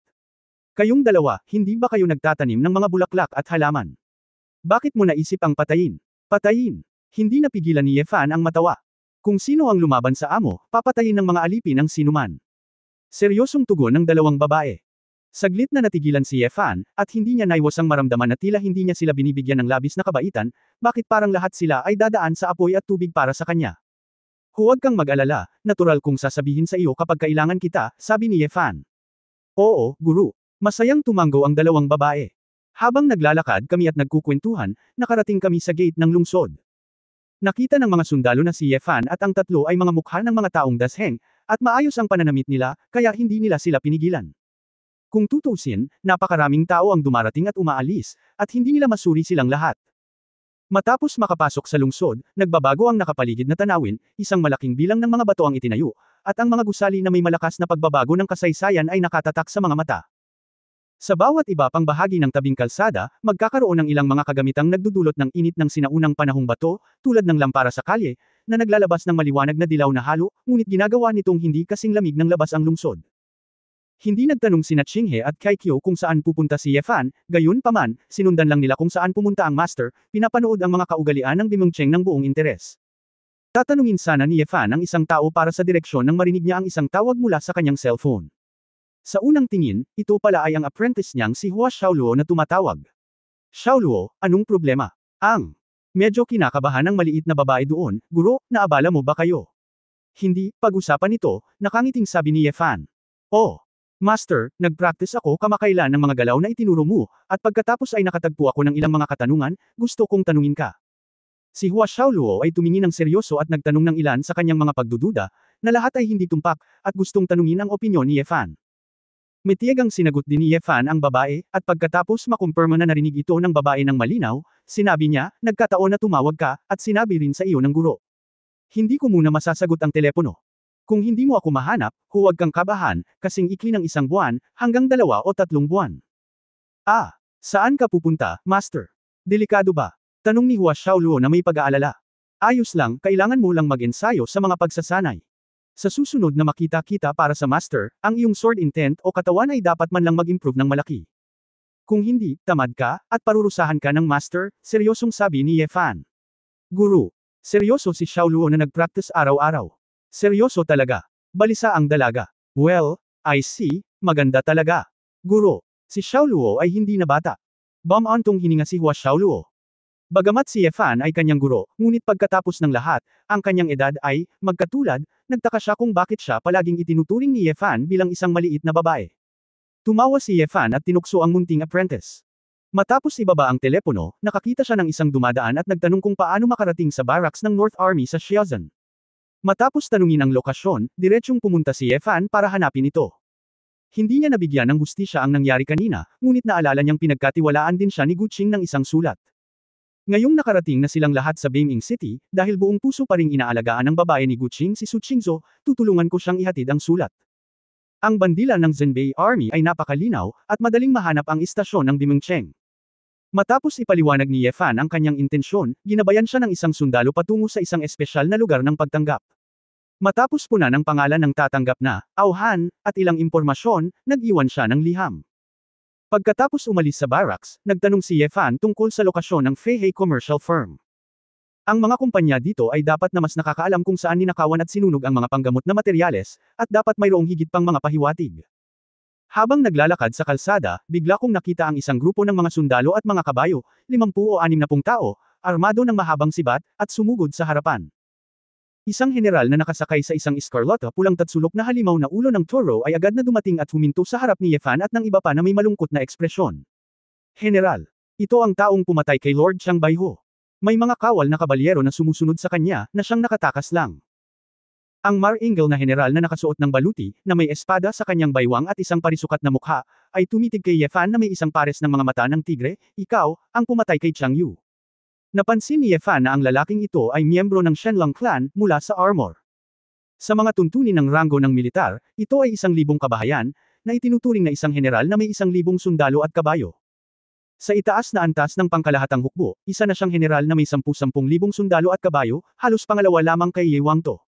Kayong dalawa, hindi ba kayo nagtatanim ng mga bulaklak at halaman? Bakit mo naisip ang patayin? Patayin! Hindi napigilan ni Yefan ang matawa. Kung sino ang lumaban sa amo, papatayin ng mga alipin ang sinuman. Seryosong tugon ng dalawang babae. Saglit na natigilan si Yefan, at hindi niya naiwasang maramdaman na tila hindi niya sila binibigyan ng labis na kabaitan, bakit parang lahat sila ay dadaan sa apoy at tubig para sa kanya. Huwag kang mag-alala, natural kong sasabihin sa iyo kapag kailangan kita, sabi ni Yefan. Oo, guru. Masayang tumango ang dalawang babae. Habang naglalakad kami at nagkukwentuhan, nakarating kami sa gate ng lungsod. Nakita ng mga sundalo na si Yefan at ang tatlo ay mga mukha ng mga taong Dasheng, at maayos ang pananamit nila, kaya hindi nila sila pinigilan. Kung tutuusin, napakaraming tao ang dumarating at umaalis, at hindi nila masuri silang lahat. Matapos makapasok sa lungsod, nagbabago ang nakapaligid na tanawin, isang malaking bilang ng mga bato ang itinayo, at ang mga gusali na may malakas na pagbabago ng kasaysayan ay nakatatak sa mga mata. Sa bawat iba pang bahagi ng tabing kalsada, magkakaroon ng ilang mga kagamitang nagdudulot ng init ng sinaunang panahong bato, tulad ng lampara sa kalye, na naglalabas ng maliwanag na dilaw na halo, ngunit ginagawa nitong hindi kasing lamig ng labas ang lungsod. Hindi nagtanong sina Qinghe at Kaikyo kung saan pupunta si Yefan, gayon paman, sinundan lang nila kung saan pumunta ang master, pinapanood ang mga kaugalian ng Bimengcheng ng buong interes. Tatanungin sana ni Yefan ang isang tao para sa direksyon nang marinig niya ang isang tawag mula sa kanyang cellphone. Sa unang tingin, ito pala ay ang apprentice niyang si Hua Xiaoluo na tumatawag. Xiaoluo, anong problema? Medyo kinakabahan ang maliit na babae doon, guro, naabala mo ba kayo? Hindi, pag-usapan ito, nakangiting sabi ni Ye Fan. Oh, Master, nag-practice ako kamakailan ng mga galaw na itinuro mo, at pagkatapos ay nakatagpo ako ng ilang mga katanungan, gusto kong tanungin ka. Si Hua Xiaoluo ay tumingin ng seryoso at nagtanong ng ilan sa kanyang mga pagdududa, na lahat ay hindi tumpak, at gustong tanungin ang opinyon ni Ye Fan. Matiyagang sinagot din ni Ye Fan ang babae, at pagkatapos makumpirma na narinig ito ng babae ng malinaw, sinabi niya, nagkataon na tumawag ka, at sinabi rin sa iyo ng guro. Hindi ko muna masasagot ang telepono. Kung hindi mo ako mahanap, huwag kang kabahan, kasing ikli ng 1 buwan, hanggang 2 o 3 buwan. Ah, saan ka pupunta, Master? Delikado ba? Tanong ni Hua Xiaoluo na may pag-aalala. Ayos lang, kailangan mo lang mag-ensayo sa mga pagsasanay. Sa susunod na makita-kita para sa Master, ang iyong sword intent o katawan ay dapat man lang mag-improve ng malaki. Kung hindi, tamad ka, at parurusahan ka ng Master, seryosong sabi ni Ye Fan. Guru. Seryoso si Xiaoluo na nag-practice araw-araw. Seryoso talaga. Balisa ang dalaga. Well, I see, maganda talaga. Guro. Si Xiaoluo ay hindi na bata. Bam-antong hininga si Hua Xiaoluo. Bagamat si Ye Fan ay kanyang guro, ngunit pagkatapos ng lahat, ang kanyang edad ay, magkatulad, nagtaka siya kung bakit siya palaging itinuturing ni Ye Fan bilang isang maliit na babae. Tumawa si Ye Fan at tinukso ang munting apprentice. Matapos ibaba ang telepono, nakakita siya ng isang dumadaan at nagtanong kung paano makarating sa barracks ng North Army sa Xiaozan. Matapos tanungin ang lokasyon, diretsyong pumunta si Ye Fan para hanapin ito. Hindi niya nabigyan ng hustisya ang nangyari kanina, ngunit naalala niyang pinagkatiwalaan din siya ni Guqing ng isang sulat. Ngayong nakarating na silang lahat sa Beiming City, dahil buong puso pa ring inaalagaan ng babae ni Guqing si Su Qingzhou, tutulungan ko siyang ihatid ang sulat. Ang bandila ng Zhenbei Army ay napakalinaw, at madaling mahanap ang istasyon ng Bimingcheng. Matapos ipaliwanag ni Ye Fan ang kanyang intensyon, ginabayan siya ng isang sundalo patungo sa isang espesyal na lugar ng pagtanggap. Matapos punan ang pangalan ng tatanggap na, Auhan, at ilang impormasyon, nag-iwan siya ng liham. Pagkatapos umalis sa barracks, nagtanong si Ye Fan tungkol sa lokasyon ng Feihei Commercial Firm. Ang mga kumpanya dito ay dapat na mas nakakaalam kung saan ninakawan at sinunog ang mga panggamot na materyales, at dapat mayroong higit pang mga pahiwatig. Habang naglalakad sa kalsada, bigla kong nakita ang isang grupo ng mga sundalo at mga kabayo, 50 o 60 tao, armado ng mahabang sibat, at sumugod sa harapan. Isang general na nakasakay sa isang eskarlata pulang tatsulok na halimaw na ulo ng toro ay agad na dumating at huminto sa harap ni Ye Fan at ng iba pa na may malungkot na ekspresyon. General. Ito ang taong pumatay kay Lord Chiang Baiho. May mga kawal na kabalyero na sumusunod sa kanya, na siyang nakatakas lang. Ang Mar-Ingel na general na nakasuot ng baluti, na may espada sa kanyang baywang at isang parisukat na mukha, ay tumitig kay Ye Fan na may isang pares ng mga mata ng tigre, ikaw, ang pumatay kay Chiang Yu. Napansin ni Ye Fan na ang lalaking ito ay miyembro ng Shenlong clan, mula sa Armor. Sa mga tuntunin ng ranggo ng militar, ito ay 1,000 kabahayan, na itinuturing na isang general na may 1,000 sundalo at kabayo. Sa itaas na antas ng pangkalahatang hukbo, isa na siyang general na may 10,000 sundalo at kabayo, halos pangalawa lamang kay Ye Wangto.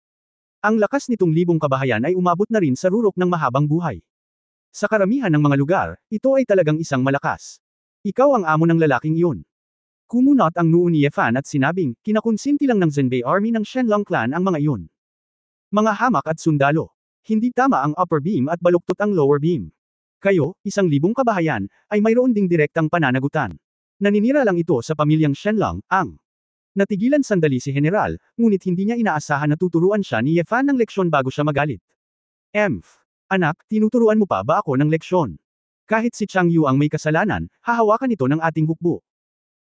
Ang lakas nitong 1,000 kabahayan ay umabot na rin sa rurok ng mahabang buhay. Sa karamihan ng mga lugar, ito ay talagang isang malakas. Ikaw ang amo ng lalaking iyon. Kumunot ang noo ni Ye Fan at sinabing, kinakonsinti lang ng Zhenbei Army ng Shenlong clan ang mga iyon. Mga hamak at sundalo. Hindi tama ang upper beam at baluktot ang lower beam. Kayo, 1,000 kabahayan, ay mayroon ding direktang pananagutan. Naninira lang ito sa pamilyang Shenlong, ang natigilan sandali si General, ngunit hindi niya inaasahan na tuturuan siya ni Ye Fan ng leksyon bago siya magalit. Anak, tinuturuan mo pa ba ako ng leksyon? Kahit si Chiang Yu ang may kasalanan, hahawakan ito ng ating hukbo.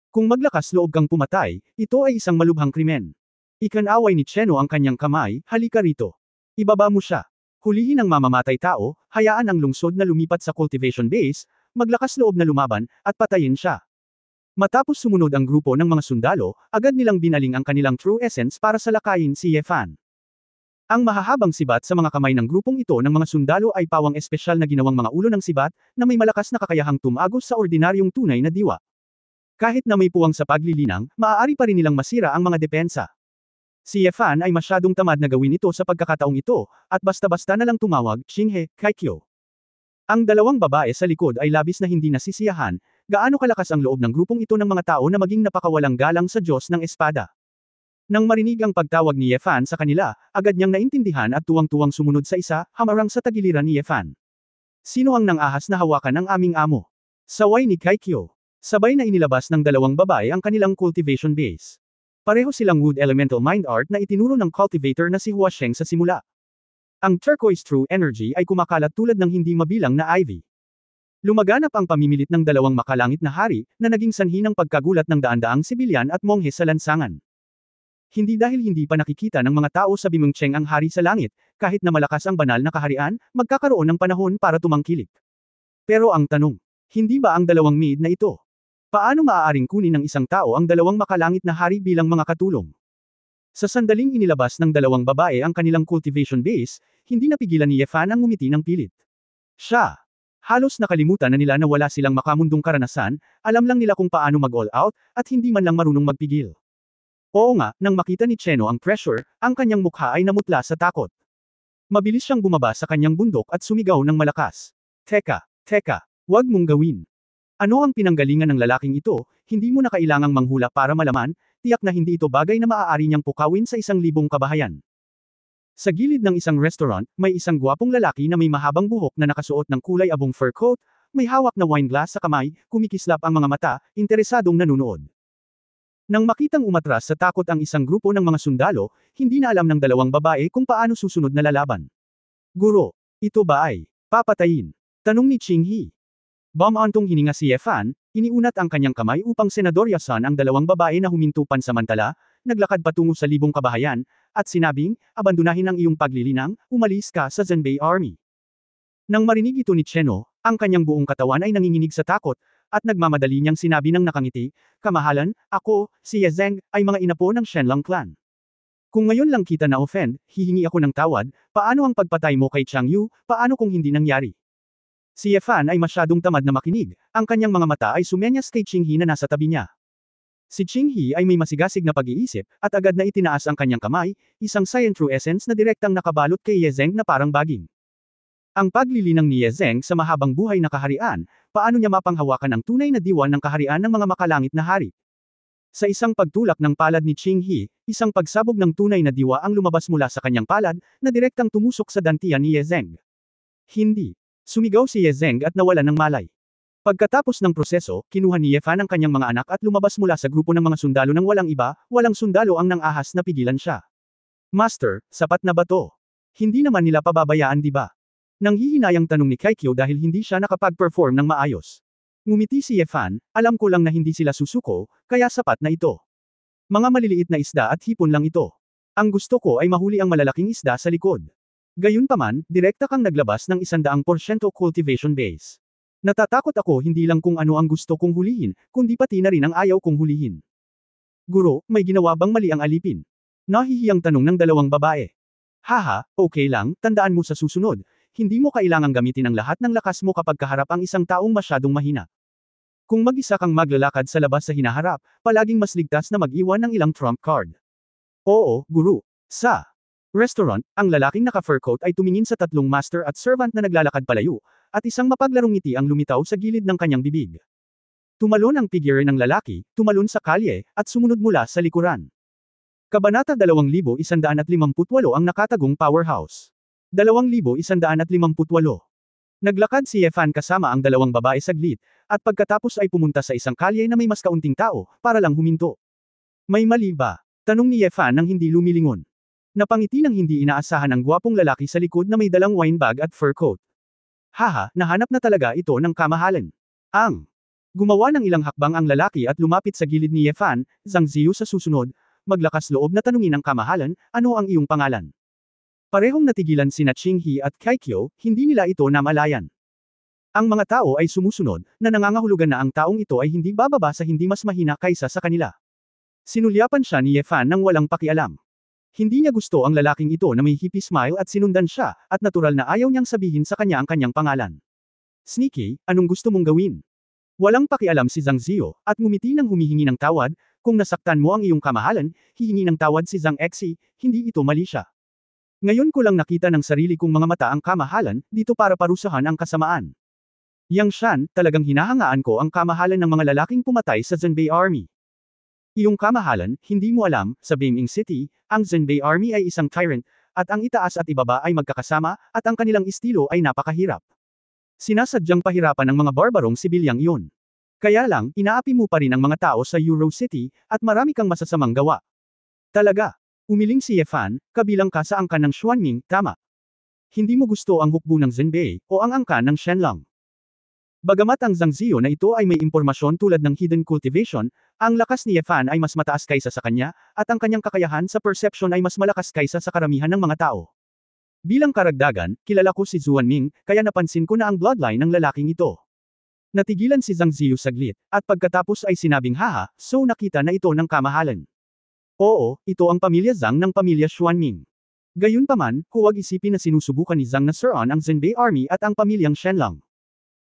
Kung maglakas loob kang pumatay, ito ay isang malubhang krimen. Ikanaway ni Cheno ang kanyang kamay, halika rito. Ibaba mo siya. Hulihin ang mamamatay tao, hayaan ang lungsod na lumipat sa cultivation base, maglakas loob na lumaban, at patayin siya. Matapos sumunod ang grupo ng mga sundalo, agad nilang binaling ang kanilang true essence para salakayin si Ye Fan. Ang mahahabang sibat sa mga kamay ng grupong ito ng mga sundalo ay pawang espesyal na ginawang mga ulo ng sibat, na may malakas na kakayahang tumagos sa ordinaryong tunay na diwa. Kahit na may puwang sa paglilinang, maaari pa rin nilang masira ang mga depensa. Si Ye Fan ay masyadong tamad na gawin ito sa pagkakataong ito, at basta-basta na lang tumawag, Xinghe, Kaikyo. Ang dalawang babae sa likod ay labis na hindi nasisiyahan, gaano kalakas ang loob ng grupong ito ng mga tao na maging napakawalang galang sa Diyos ng Espada. Nang marinig ang pagtawag ni Ye Fan sa kanila, agad niyang naintindihan at tuwang-tuwang sumunod sa isa, hamarang sa tagiliran ni Ye Fan. Sino ang nang-ahas na hawakan ng aming amo? Saway ni Kaikyo. Sabay na inilabas ng dalawang babae ang kanilang cultivation base. Pareho silang wood elemental mind art na itinuro ng cultivator na si Hua Sheng sa simula. Ang turquoise true energy ay kumakalat tulad ng hindi mabilang na ivy. Lumaganap ang pamimilit ng dalawang makalangit na hari, na naging sanhi ng pagkagulat ng daan-daang sibilyan at monghe sa lansangan. Hindi dahil hindi pa nakikita ng mga tao sa Bimengcheng ang hari sa langit, kahit na malakas ang banal na kaharian, magkakaroon ng panahon para tumangkilik. Pero ang tanong, hindi ba ang dalawang maid na ito? Paano maaaring kunin ng isang tao ang dalawang makalangit na hari bilang mga katulong? Sa sandaling inilabas ng dalawang babae ang kanilang cultivation base, hindi napigilan ni Ye Fan ang ngumiti ng pilit. Siya! Halos nakalimutan na nila na wala silang makamundong karanasan, alam lang nila kung paano mag-all out, at hindi man lang marunong magpigil. Oo nga, nang makita ni Cheno ang pressure, ang kanyang mukha ay namutla sa takot. Mabilis siyang bumaba sa kanyang bundok at sumigaw ng malakas. Teka, wag mong gawin. Ano ang pinanggalingan ng lalaking ito, hindi mo na kailangang manghula para malaman, tiyak na hindi ito bagay na maaari niyang pukawin sa 1,000 kabahayan. Sa gilid ng isang restaurant, may isang gwapong lalaki na may mahabang buhok na nakasuot ng kulay abong fur coat, may hawak na wine glass sa kamay, kumikislap ang mga mata, interesadong nanunood. Nang makitang umatras sa takot ang isang grupo ng mga sundalo, hindi na alam ng dalawang babae kung paano susunod na lalaban. Guro, ito ba ay papatayin? Tanong ni Ching He. Bumantong hininga si Ye Fan, iniunat ang kanyang kamay upang senadoryasan ang dalawang babae na huminto pansamantala, naglakad patungo sa 1,000 kabahayan, at sinabing, abandonahin ang iyong paglilinang, umalis ka sa Zhenbei Army. Nang marinig ito ni Cheno, ang kanyang buong katawan ay nanginginig sa takot, at nagmamadali niyang sinabi ng nakangiti, kamahalan, ako, si Ye Zheng, ay mga inapo ng Shenlong clan. Kung ngayon lang kita na-offend, hihingi ako ng tawad, paano ang pagpatay mo kay Chang Yu, paano kung hindi nangyari? Si Ye Fan ay masyadong tamad na makinig, ang kanyang mga mata ay sumenyas kay Ching He na nasa tabi niya. Si Ching He ay may masigasig na pag-iisip, at agad na itinaas ang kanyang kamay, isang Saiyan True Essence na direktang nakabalot kay Ye Zheng na parang baging. Ang paglilinang ni Ye Zheng sa mahabang buhay na kaharian, paano niya mapanghawakan ang tunay na diwa ng kaharian ng mga makalangit na hari? Sa isang pagtulak ng palad ni Ching He, isang pagsabog ng tunay na diwa ang lumabas mula sa kanyang palad, na direktang tumusok sa dantian ni Ye Zheng. Hindi. Sumigaw si Ye Zheng at nawalan ng malay. Pagkatapos ng proseso, kinuha ni Ye Fan ang kanyang mga anak at lumabas mula sa grupo ng mga sundalo ng walang sundalo ang nang-ahas na pigilan siya. Master, sapat na ba to? Hindi naman nila pababayaan di ba? Nanghihinayang tanong ni Kaikyo dahil hindi siya nakapag-perform ng maayos. Ngumiti si Ye Fan, alam ko lang na hindi sila susuko, kaya sapat na ito. Mga maliliit na isda at hipon lang ito. Ang gusto ko ay mahuli ang malalaking isda sa likod. Gayunpaman, direkta kang naglabas ng 100% cultivation base. Natatakot ako hindi lang kung ano ang gusto kong hulihin, kundi pati na rin ang ayaw kong hulihin. Guro, may ginawa bang mali ang alipin? Nahihiyang tanong ng dalawang babae. Haha, okay lang, tandaan mo sa susunod, hindi mo kailangang gamitin ang lahat ng lakas mo kapag kaharap ang isang taong masyadong mahina. Kung mag-isa kang maglalakad sa labas sa hinaharap, palaging mas ligtas na mag-iwan ng ilang trump card. Oo, guro. Sa restaurant, ang lalaking naka-fur coat ay tumingin sa tatlong master at servant na naglalakad palayo, at isang mapaglarong ngiti ang lumitaw sa gilid ng kanyang bibig. Tumalon ang figure ng lalaki, tumalon sa kalye, at sumunod mula sa likuran. Kabanata 2158 ang nakatagong powerhouse. 2158. Naglakad si Ye Fan kasama ang dalawang babae saglit, at pagkatapos ay pumunta sa isang kalye na may mas kaunting tao, para lang huminto. May mali ba? Tanong ni Ye Fan nang hindi lumilingon. Napangiti nang hindi inaasahan ang gwapong lalaki sa likod na may dalang wine bag at fur coat. Haha, nahanap na talaga ito ng kamahalan. Gumawa ng ilang hakbang ang lalaki at lumapit sa gilid ni Ye Fan, Zhang Ziyu sa susunod, maglakas loob na tanungin ang kamahalan, ano ang iyong pangalan? Parehong natigilan sina Ching He at Kaikyo, hindi nila ito namalayan. Ang mga tao ay sumusunod, na nangangahulugan na ang taong ito ay hindi bababa sa hindi mas mahina kaysa sa kanila. Sinulyapan siya ni Ye Fan nang walang pakialam. Hindi niya gusto ang lalaking ito na may hippie smile at sinundan siya, at natural na ayaw niyang sabihin sa kanya ang kanyang pangalan. Sneaky, anong gusto mong gawin? Walang pakialam si Zhang Ziyu, at ngumiti nang humihingi ng tawad, kung nasaktan mo ang iyong kamahalan, hihingi ng tawad si Zhang Exi, hindi ito mali siya. Ngayon ko lang nakita ng sarili kong mga mata ang kamahalan, dito para parusahan ang kasamaan. Yang Shan, talagang hinahangaan ko ang kamahalan ng mga lalaking pumatay sa Zhenbei Army. Iyong kamahalan, hindi mo alam, sa Beiming City, ang Zhenbei Army ay isang tyrant, at ang itaas at ibaba ay magkakasama, at ang kanilang estilo ay napakahirap. Sinasadyang pahirapan ng mga barbarong sibilyang iyon. Kaya lang, inaapi mo pa rin ang mga tao sa Euro City, at marami kang masasamang gawa. Talaga. Umiling si Ye Fan, kabilang ka sa angkan ng Xuanming, tama. Hindi mo gusto ang hukbo ng Zhenbei, o ang angkan ng Shenlong. Bagamat ang Zhang Ziyo na ito ay may impormasyon tulad ng hidden cultivation, ang lakas ni Ye Fan ay mas mataas kaysa sa kanya, at ang kanyang kakayahan sa perception ay mas malakas kaysa sa karamihan ng mga tao. Bilang karagdagan, kilala ko si Zuan Ming, kaya napansin ko na ang bloodline ng lalaking ito. Natigilan si Zhang Ziyu saglit, at pagkatapos ay sinabing haha, so nakita na ito ng kamahalan. Oo, ito ang pamilya Zhang ng pamilya Xuanming. Gayunpaman, huwag isipin na sinusubukan ni Zhang na suron ang Zhenbei Army at ang pamilyang Shenlong.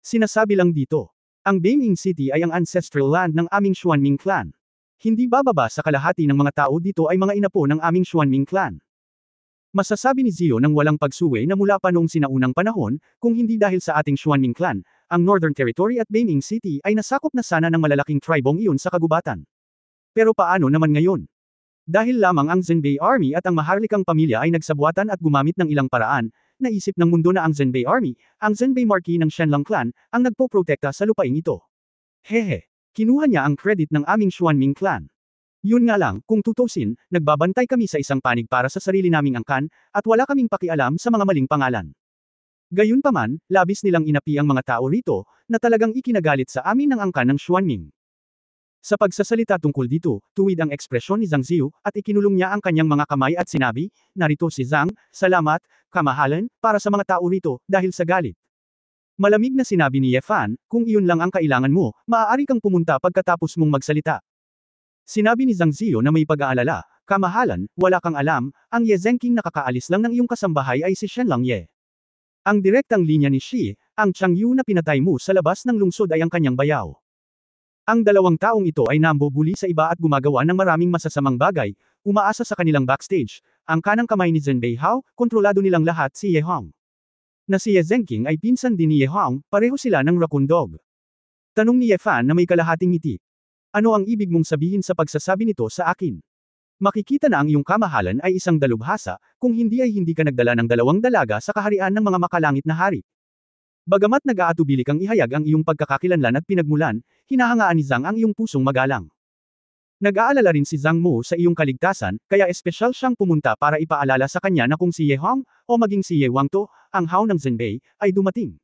Sinasabi lang dito, ang Beiming City ay ang ancestral land ng aming Xuanming clan. Hindi bababa sa kalahati ng mga tao dito ay mga inapo ng aming Xuanming clan. Masasabi ni Ziyo ng walang pagsuway na mula pa noong sinaunang panahon, kung hindi dahil sa ating Xuanming clan, ang Northern Territory at Beiming City ay nasakop na sana ng malalaking tribong iyon sa kagubatan. Pero paano naman ngayon? Dahil lamang ang Zhenbei Army at ang maharlikang pamilya ay nagsabuatan at gumamit ng ilang paraan, naisip ng mundo na ang Zhenbei Army, ang Zhenbei Marquis ng Shenlong clan, ang nagpoprotekta sa lupaing ito. Hehe. Kinuha niya ang credit ng aming Xuanming clan. Yun nga lang, kung tutusin, nagbabantay kami sa isang panig para sa sarili naming angkan, at wala kaming pakialam sa mga maling pangalan. Gayunpaman, labis nilang inapi ang mga tao rito, na talagang ikinagalit sa amin ng angkan ng Xuanming. Sa pagsasalita tungkol dito, tuwid ang ekspresyon ni Zhang Ziyu, at ikinulong niya ang kanyang mga kamay at sinabi, narito si Zhang, salamat, kamahalan, para sa mga tao rito, dahil sa galit. Malamig na sinabi ni Ye Fan, kung iyon lang ang kailangan mo, maaari kang pumunta pagkatapos mong magsalita. Sinabi ni Zhang Ziyu na may pag-aalala, kamahalan, wala kang alam, ang Ye Zhenqing na kakaalis lang ng iyong kasambahay ay si Shenlong Ye. Ang direktang linya ni Shi, ang Changyu na pinatay mo sa labas ng lungsod ay ang kanyang bayaw. Ang dalawang taong ito ay nambubuli sa iba at gumagawa ng maraming masasamang bagay, umaasa sa kanilang backstage, ang kanang kamay ni Zhenbei Hao, kontrolado nilang lahat si Ye Hong. Na si Ye Zhenqing ay pinsan din ni Ye Hong, pareho sila ng raccoon dog. Tanong ni Ye Fan na may kalahating ngiti. Ano ang ibig mong sabihin sa pagsasabi nito sa akin? Makikita na ang iyong kamahalan ay isang dalubhasa, kung hindi ay hindi ka nagdala ng dalawang dalaga sa kaharian ng mga makalangit na hari. Bagamat nag-aatubili kang ihayag ang iyong pagkakakilanlan at pinagmulan, hinahangaan ni Zhang ang iyong pusong magalang. Nag-aalala rin si Zhang Mo sa iyong kaligtasan, kaya espesyal siyang pumunta para ipaalala sa kanya na kung si Ye Hong, o maging si Ye Wangto, ang hao ng Zhenbei, ay dumating.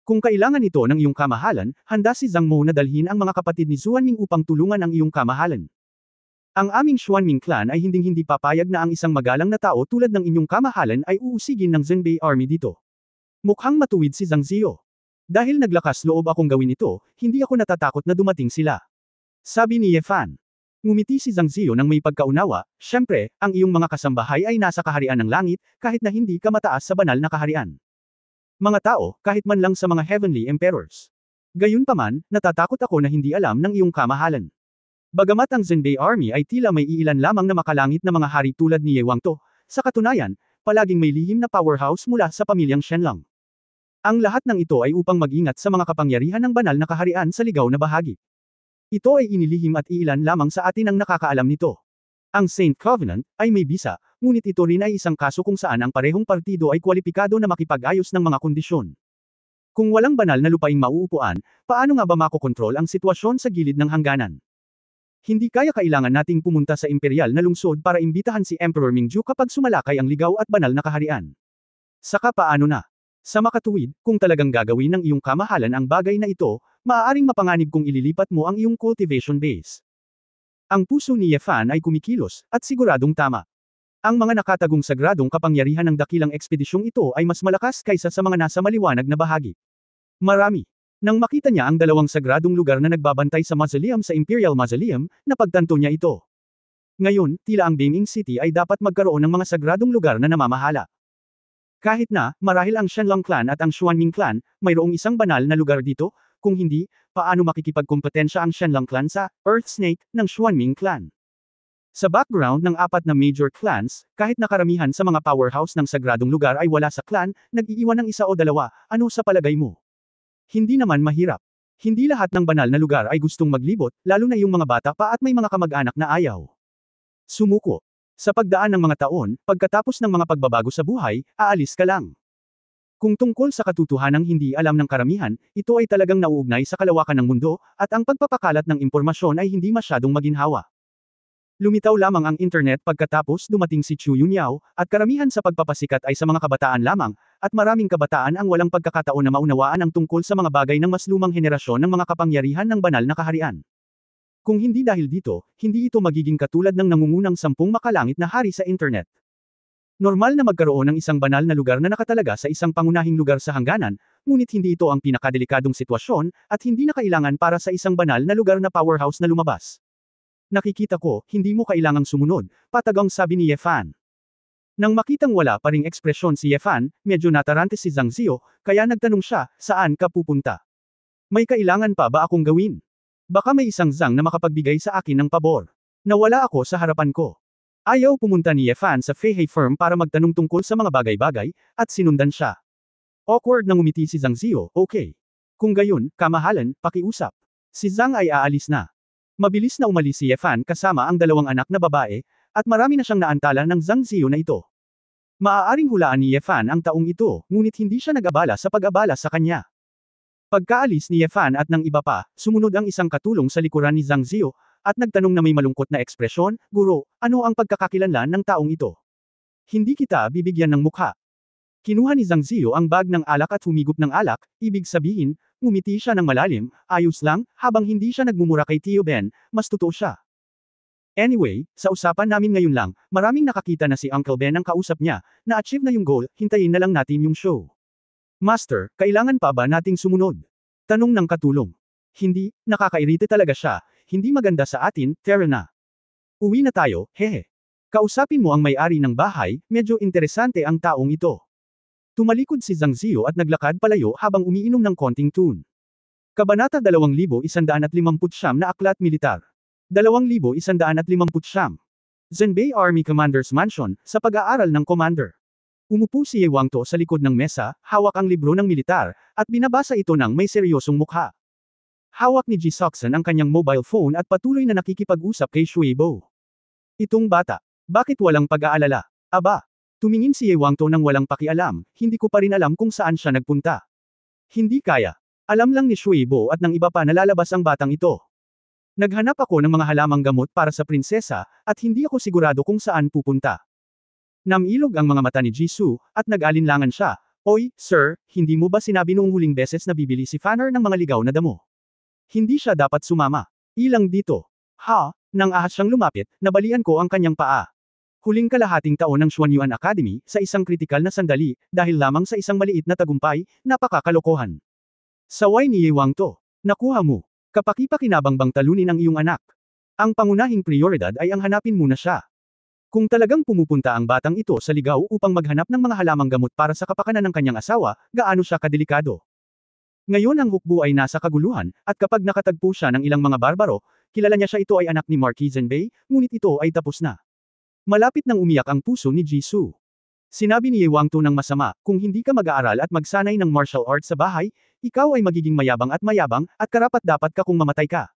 Kung kailangan ito ng iyong kamahalan, handa si Zhang Mo na dalhin ang mga kapatid ni Xuanming upang tulungan ang iyong kamahalan. Ang aming Xuanming clan ay hinding-hindi papayag na ang isang magalang na tao tulad ng inyong kamahalan ay uusigin ng Zhenbei Army dito. Mukhang matuwid si Zhang Ziyo. Dahil naglakas loob akong gawin ito, hindi ako natatakot na dumating sila. Sabi ni Ye Fan. Ngumiti si Zhang Ziyo nang may pagkaunawa, syempre, ang iyong mga kasambahay ay nasa kaharian ng langit, kahit na hindi ka mataas sa banal na kaharian. Mga tao, kahit man lang sa mga heavenly emperors. Gayunpaman, natatakot ako na hindi alam ng iyong kamahalan. Bagamat ang Zhenbei Army ay tila may iilan lamang na makalangit na mga hari tulad ni Ye Wangto, sa katunayan, palaging may lihim na powerhouse mula sa pamilyang Shenlong. Ang lahat ng ito ay upang mag-ingat sa mga kapangyarihan ng banal na kaharian sa ligaw na bahagi. Ito ay inilihim at iilan lamang sa atin ang nakakaalam nito. Ang Saint Covenant ay may bisa, ngunit ito rin ay isang kaso kung saan ang parehong partido ay kwalipikado na makipag-ayos ng mga kondisyon. Kung walang banal na lupaing mauupuan, paano nga ba makokontrol ang sitwasyon sa gilid ng hangganan? Hindi kailangan nating pumunta sa imperial na lungsod para imbitahan si Emperor Mingju kapag sumalakay ang ligaw at banal na kaharian. Saka paano na? Sa makatuwid, kung talagang gagawin ng iyong kamahalan ang bagay na ito, maaaring mapanganib kung ililipat mo ang iyong cultivation base. Ang puso ni Ye Fan ay kumikilos, at siguradong tama. Ang mga nakatagong sagradong kapangyarihan ng dakilang ekspedisyong ito ay mas malakas kaysa sa mga nasa maliwanag na bahagi. Marami. Nang makita niya ang dalawang sagradong lugar na nagbabantay sa mausoleum sa Imperial Mausoleum, napagtanto niya ito. Ngayon, tila ang Beiming City ay dapat magkaroon ng mga sagradong lugar na namamahala. Kahit na, marahil ang Shenlong clan at ang Xuanming clan, mayroong isang banal na lugar dito, kung hindi, paano makikipagkompetensya ang Shenlong clan sa Earth Snake ng Xuanming clan? Sa background ng apat na major clans, kahit na karamihan sa mga powerhouse ng sagradong lugar ay wala sa clan, nag-iiwan ng isa o dalawa, ano sa palagay mo? Hindi naman mahirap. Hindi lahat ng banal na lugar ay gustong maglibot, lalo na yung mga bata pa at may mga kamag-anak na ayaw. Sumuko. Sa pagdaan ng mga taon, pagkatapos ng mga pagbabago sa buhay, aalis ka lang. Kung tungkol sa katotohanang hindi alam ng karamihan, ito ay talagang nauugnay sa kalawakan ng mundo, at ang pagpapakalat ng impormasyon ay hindi masyadong maginhawa. Lumitaw lamang ang internet pagkatapos dumating si Chu Yunyao, at karamihan sa pagpapasikat ay sa mga kabataan lamang, at maraming kabataan ang walang pagkakataon na maunawaan ang tungkol sa mga bagay ng mas lumang henerasyon ng mga kapangyarihan ng banal na kaharian. Kung hindi dahil dito, hindi ito magiging katulad ng nangungunang 10 makalangit na hari sa internet. Normal na magkaroon ng isang banal na lugar na nakatalaga sa isang pangunahing lugar sa hangganan, ngunit hindi ito ang pinakadelikadong sitwasyon, at hindi na kailangan para sa isang banal na lugar na powerhouse na lumabas. Nakikita ko, hindi mo kailangang sumunod, patagang sabi ni Ye Fan. Nang makitang wala pa ring ekspresyon si Ye Fan, medyo natarante si Zhang Zio, kaya nagtanong siya, saan ka pupunta? May kailangan pa ba akong gawin? Baka may isang Zhang na makapagbigay sa akin ng pabor. Nawala ako sa harapan ko. Ayaw pumunta ni Ye Fan sa Fei Hei firm para magtanong tungkol sa mga bagay-bagay, at sinundan siya. Awkward na ngumiti si Zhang Zio, okay. Kung gayon, kamahalan, pakiusap. Si Zhang ay aalis na. Mabilis na umalis si Ye Fan kasama ang 2 anak na babae, at marami na siyang naantala ng Zhang Zio na ito. Maaaring hulaan ni Ye Fan ang taong ito, ngunit hindi siya nag-abala sa pag-abala sa kanya. Pagkaalis ni Ye Fan at ng iba pa, sumunod ang isang katulong sa likuran ni Zhang Zio, at nagtanong na may malungkot na ekspresyon, Guro, ano ang pagkakakilanlan ng taong ito? Hindi kita bibigyan ng mukha. Kinuha ni Zhang Zio ang bag ng alak at humigop ng alak, ibig sabihin, ngumiti siya ng malalim, ayos lang, habang hindi siya nagmumura kay Tio Ben, mas totoo siya. Anyway, sa usapan namin ngayon lang, maraming nakakita na si Uncle Ben ang kausap niya, na-achieve na yung goal, hintayin na lang natin yung show. Master, kailangan pa ba nating sumunod? Tanong ng katulong. Hindi, nakakairite talaga siya, hindi maganda sa atin, tara na. Uwi na tayo, hehe. Kausapin mo ang may-ari ng bahay, medyo interesante ang taong ito. Tumalikod si Zhang Zio at naglakad palayo habang umiinom ng konting tune. Kabanata 2159 na Aklat Militar. 2159. Zhenbei Army Commander's Mansion, sa pag-aaral ng Commander. Umupo si Ye Wangto sa likod ng mesa, hawak ang libro ng militar, at binabasa ito ng may seryosong mukha. Hawak ni Ji Soxon ang kanyang mobile phone at patuloy na nakikipag-usap kay Shui Bo. Itong bata, bakit walang pag-aalala? Aba! Tumingin si Ye Wangto nang walang pakialam, hindi ko pa rin alam kung saan siya nagpunta. Hindi kaya. Alam lang ni Shui Bo at ng iba pa na lalabas ang batang ito. Naghanap ako ng mga halamang gamot para sa prinsesa, at hindi ako sigurado kung saan pupunta. Namilog ang mga mata ni Jisoo, at nag-alinlangan siya, Oy, sir, hindi mo ba sinabi noong huling beses na bibili si Fanner ng mga ligaw na damo? Hindi siya dapat sumama. Ilang dito. Ha? Nang ahas siyang lumapit, nabalian ko ang kanyang paa. Huling kalahating taon ng Xuanyuan Academy, sa isang kritikal na sandali, dahil lamang sa isang maliit na tagumpay, napakakalokohan. Saway ni Ye Wangto. Nakuha mo. Kapaki-pakinabangbang talunin ang iyong anak. Ang pangunahing prioridad ay ang hanapin muna siya. Kung talagang pumupunta ang batang ito sa ligaw upang maghanap ng mga halamang gamot para sa kapakanan ng kanyang asawa, gaano siya kadelikado. Ngayon ang hukbo ay nasa kaguluhan, at kapag nakatagpo siya ng ilang mga barbaro, kilala niya siya ito ay anak ni Marquis Zhenbei, ngunit ito ay tapos na. Malapit nang umiyak ang puso ni Jisoo. Sinabi ni Ye Wangto ng masama, kung hindi ka mag-aaral at magsanay ng martial arts sa bahay, ikaw ay magiging mayabang, at karapat-dapat ka kung mamatay ka.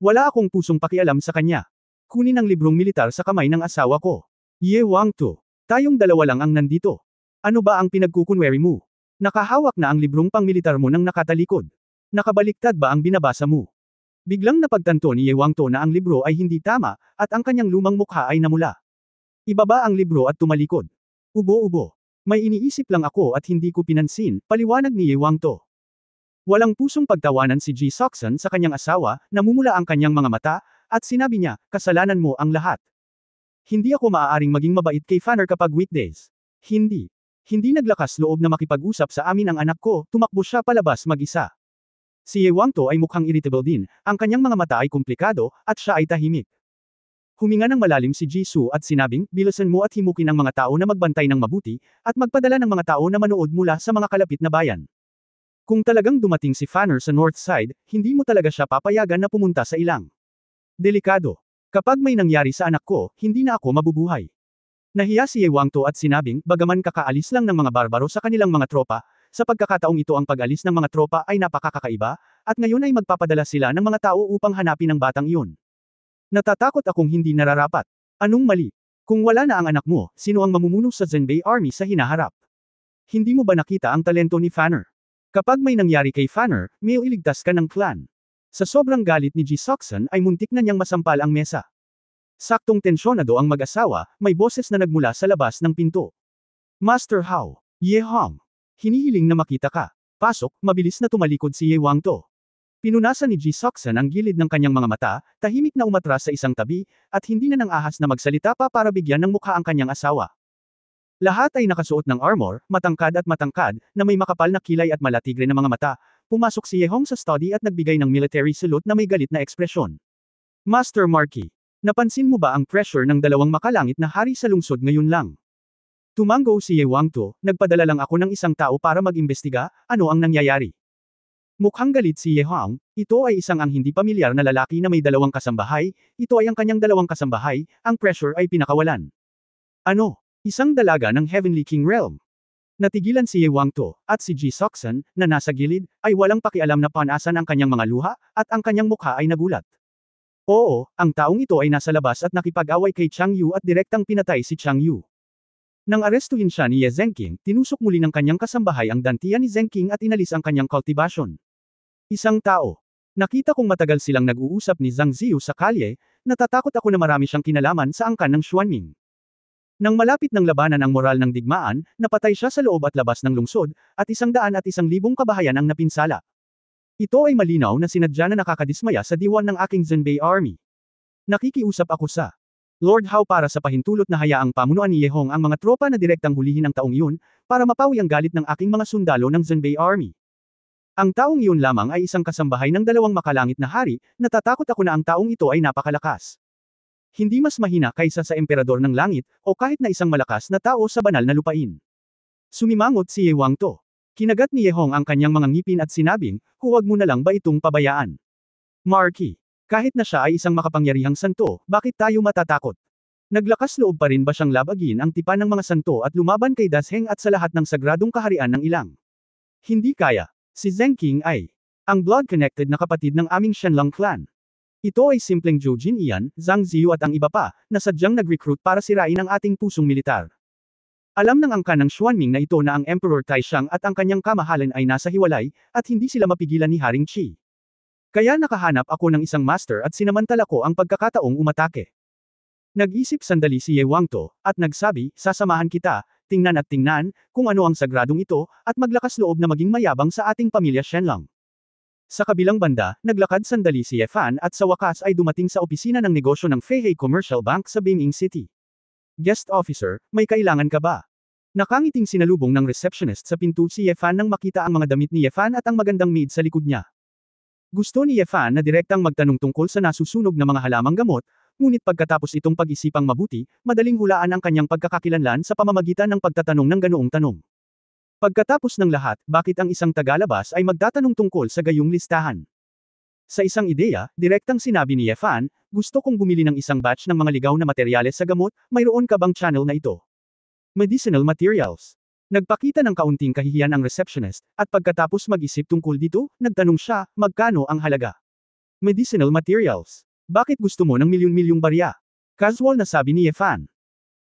Wala akong pusong pakialam sa kanya. Kunin ang librong militar sa kamay ng asawa ko. Ye Wangto, tayong dalawa lang ang nandito. Ano ba ang pinagkukunwari mo? Nakahawak na ang librong pangmilitar mo nang nakatalikod. Nakabaliktad ba ang binabasa mo? Biglang napagtanto ni Ye Wangto na ang libro ay hindi tama, at ang kanyang lumang mukha ay namula. Ibaba ang libro at tumalikod. Ubo-ubo. May iniisip lang ako at hindi ko pinansin, paliwanag ni Ye Wangto. Walang pusong pagtawanan si Ji Soxon sa kanyang asawa, namumula ang kanyang mga mata, at sinabi niya, kasalanan mo ang lahat. Hindi ako maaaring maging mabait kay Fanner kapag weekdays. Hindi. Hindi naglakas loob na makipag-usap sa amin ang anak ko, tumakbo siya palabas mag-isa. Si Ye Wangto ay mukhang irritable din, ang kanyang mga mata ay komplikado, at siya ay tahimik. Huminga ng malalim si Jisoo at sinabing, bilisan mo at himukin ang mga tao na magbantay ng mabuti, at magpadala ng mga tao na manood mula sa mga kalapit na bayan. Kung talagang dumating si Fanner sa North Side, hindi mo talaga siya papayagan na pumunta sa ilang. Delikado. Kapag may nangyari sa anak ko, hindi na ako mabubuhay. Nahiya si Ye Wangto at sinabing, bagaman kakaalis lang ng mga barbaro sa kanilang mga tropa, sa pagkakataong ito ang pag-alis ng mga tropa ay napakakaiba, at ngayon ay magpapadala sila ng mga tao upang hanapin ang batang iyon. Natatakot akong hindi nararapat. Anong mali? Kung wala na ang anak mo, sino ang mamumuno sa Zhenbei Army sa hinaharap? Hindi mo ba nakita ang talento ni Fanner? Kapag may nangyari kay Fanner, may iligtas ka ng clan. Sa sobrang galit ni Ji Soxon ay muntik na niyang masampal ang mesa. Saktong tensyonado ang mag-asawa, may boses na nagmula sa labas ng pinto. Master Hao. Ye Hong. Hinihiling na makita ka. Pasok, mabilis na tumalikod si Ye Wangto. Pinunasan ni Ji Soksan ang gilid ng kanyang mga mata, tahimik na umatras sa isang tabi, at hindi na nang ahas na magsalita pa para bigyan ng mukha ang kanyang asawa. Lahat ay nakasuot ng armor, matangkad, na may makapal na kilay at malatigre na mga mata. Pumasok si Ye Hong sa study at nagbigay ng military salute na may galit na ekspresyon. Master Marquis, napansin mo ba ang pressure ng dalawang makalangit na hari sa lungsod ngayon lang? Tumango si Ye Wangto, nagpadala lang ako ng isang tao para mag-imbestiga, ano ang nangyayari? Mukhang galit si Ye Hong, ito ay isang ang hindi pamilyar na lalaki na may dalawang kasambahay, ito ay ang kanyang dalawang kasambahay, ang pressure ay pinakawalan. Ano? Isang dalaga ng Heavenly King Realm. Natigilan si Ye Wangto, at si Ji Soksan, na nasa gilid, ay walang pakialam na panasan ang kanyang mga luha, at ang kanyang mukha ay nagulat. Oo, ang taong ito ay nasa labas at nakipag-away kay Chang Yu at direktang pinatay si Chang Yu. Nang arestuhin siya ni Ye Zhenqing, tinusok muli ng kanyang kasambahay ang dantian ni Zhenqing at inalis ang kanyang cultivation. Isang tao. Nakita kong matagal silang nag-uusap ni Zhang Ziyu sa kalye, natatakot ako na marami siyang kinalaman sa angkan ng Xuanming. Nang malapit ng labanan ang moral ng digmaan, napatay siya sa loob at labas ng lungsod, at 100,000 kabahayan ang napinsala. Ito ay malinaw na sinadya na nakakadismaya sa diwan ng aking Zhenbei Army. Nakikiusap ako sa Lord Hao para sa pahintulot na hayaang pamunuan ni Ye Hong ang mga tropa na direktang hulihin ang taong iyon, para mapawi ang galit ng aking mga sundalo ng Zhenbei Army. Ang taong iyon lamang ay isang kasambahay ng dalawang makalangit na hari, natatakot ako na ang taong ito ay napakalakas. Hindi mas mahina kaysa sa emperador ng langit, o kahit na isang malakas na tao sa banal na lupain. Sumimangot si Ye Wangto. Kinagat ni Ye Hong ang kanyang mga ngipin at sinabing, huwag mo na lang ba itong pabayaan? Marquis. Kahit na siya ay isang makapangyarihang santo, bakit tayo matatakot? Naglakas loob pa rin ba siyang labagin ang tipan ng mga santo at lumaban kay Dasheng at sa lahat ng sagradong kaharian ng ilang? Hindi kaya. Si Zhenqing ay ang blood-connected na kapatid ng aming Shenlong clan. Ito ay simpleng Zhou Jinian, Zhang Ziyu at ang iba pa, na sadyang nag-recruit para sirain ang ating pusong militar. Alam ng angkan ng Xuanming na ito na ang Emperor Taishang at ang kanyang kamahalan ay nasa hiwalay, at hindi sila mapigilan ni Haring Qi. Kaya nakahanap ako ng isang master at sinamantala ko ang pagkakataong umatake. Nag-isip sandali si Ye Wangto, at nagsabi, sasamahan kita, tingnan at tingnan, kung ano ang sagradong ito, at maglakas loob na maging mayabang sa ating pamilya Shenlong. Sa kabilang banda, naglakad sandali si Ye Fan at sa wakas ay dumating sa opisina ng negosyo ng Feihei Commercial Bank sa Binging City. Guest officer, may kailangan ka ba? Nakangiting sinalubong ng receptionist sa pinto si Ye Fan nang makita ang mga damit ni Ye Fan at ang magandang maid sa likod niya. Gusto ni Ye Fan na direktang magtanong tungkol sa nasusunog na mga halamang gamot, ngunit pagkatapos itong pag-isipang mabuti, madaling hulaan ang kanyang pagkakakilanlan sa pamamagitan ng pagtatanong ng ganoong tanong. Pagkatapos ng lahat, bakit ang isang tagalabas ay magtatanong tungkol sa gayong listahan? Sa isang ideya, direktang sinabi ni Ye Fan, gusto kong bumili ng isang batch ng mga ligaw na materyales sa gamot, mayroon ka bang channel na ito? Medicinal materials. Nagpakita ng kaunting kahihiyan ang receptionist, at pagkatapos mag-isip tungkol dito, nagtanong siya, magkano ang halaga? Medicinal materials. Bakit gusto mo ng milyon-milyong barya? Casual na sabi ni Ye Fan.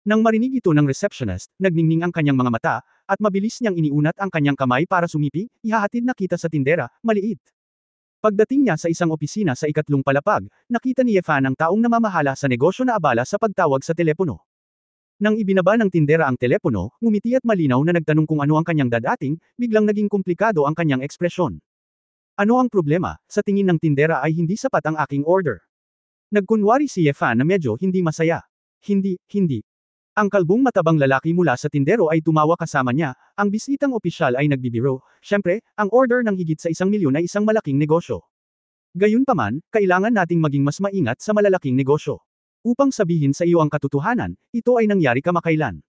Nang marinig ito ng receptionist, nagningning ang kanyang mga mata, at mabilis niyang iniunat ang kanyang kamay para sumipi, ihahatid na kita sa tindera, maliit. Pagdating niya sa isang opisina sa ikatlong palapag, nakita ni Ye Fan ang taong namamahala sa negosyo na abala sa pagtawag sa telepono. Nang ibinaba ng tindera ang telepono, ngumiti at malinaw na nagtanong kung ano ang kanyang dadating, biglang naging komplikado ang kanyang ekspresyon. Ano ang problema? Sa tingin ng tindera ay hindi sapat ang aking order. Nagkunwari si Ye Fan na medyo hindi masaya. Hindi. Ang kalbong matabang lalaki mula sa tindero ay tumawa kasama niya, ang bisitang opisyal ay nagbibiro, syempre, ang order ng higit sa 1 milyon ay isang malaking negosyo. Gayunpaman, kailangan nating maging mas maingat sa malalaking negosyo. Upang sabihin sa iyo ang katotohanan, ito ay nangyari kamakailan.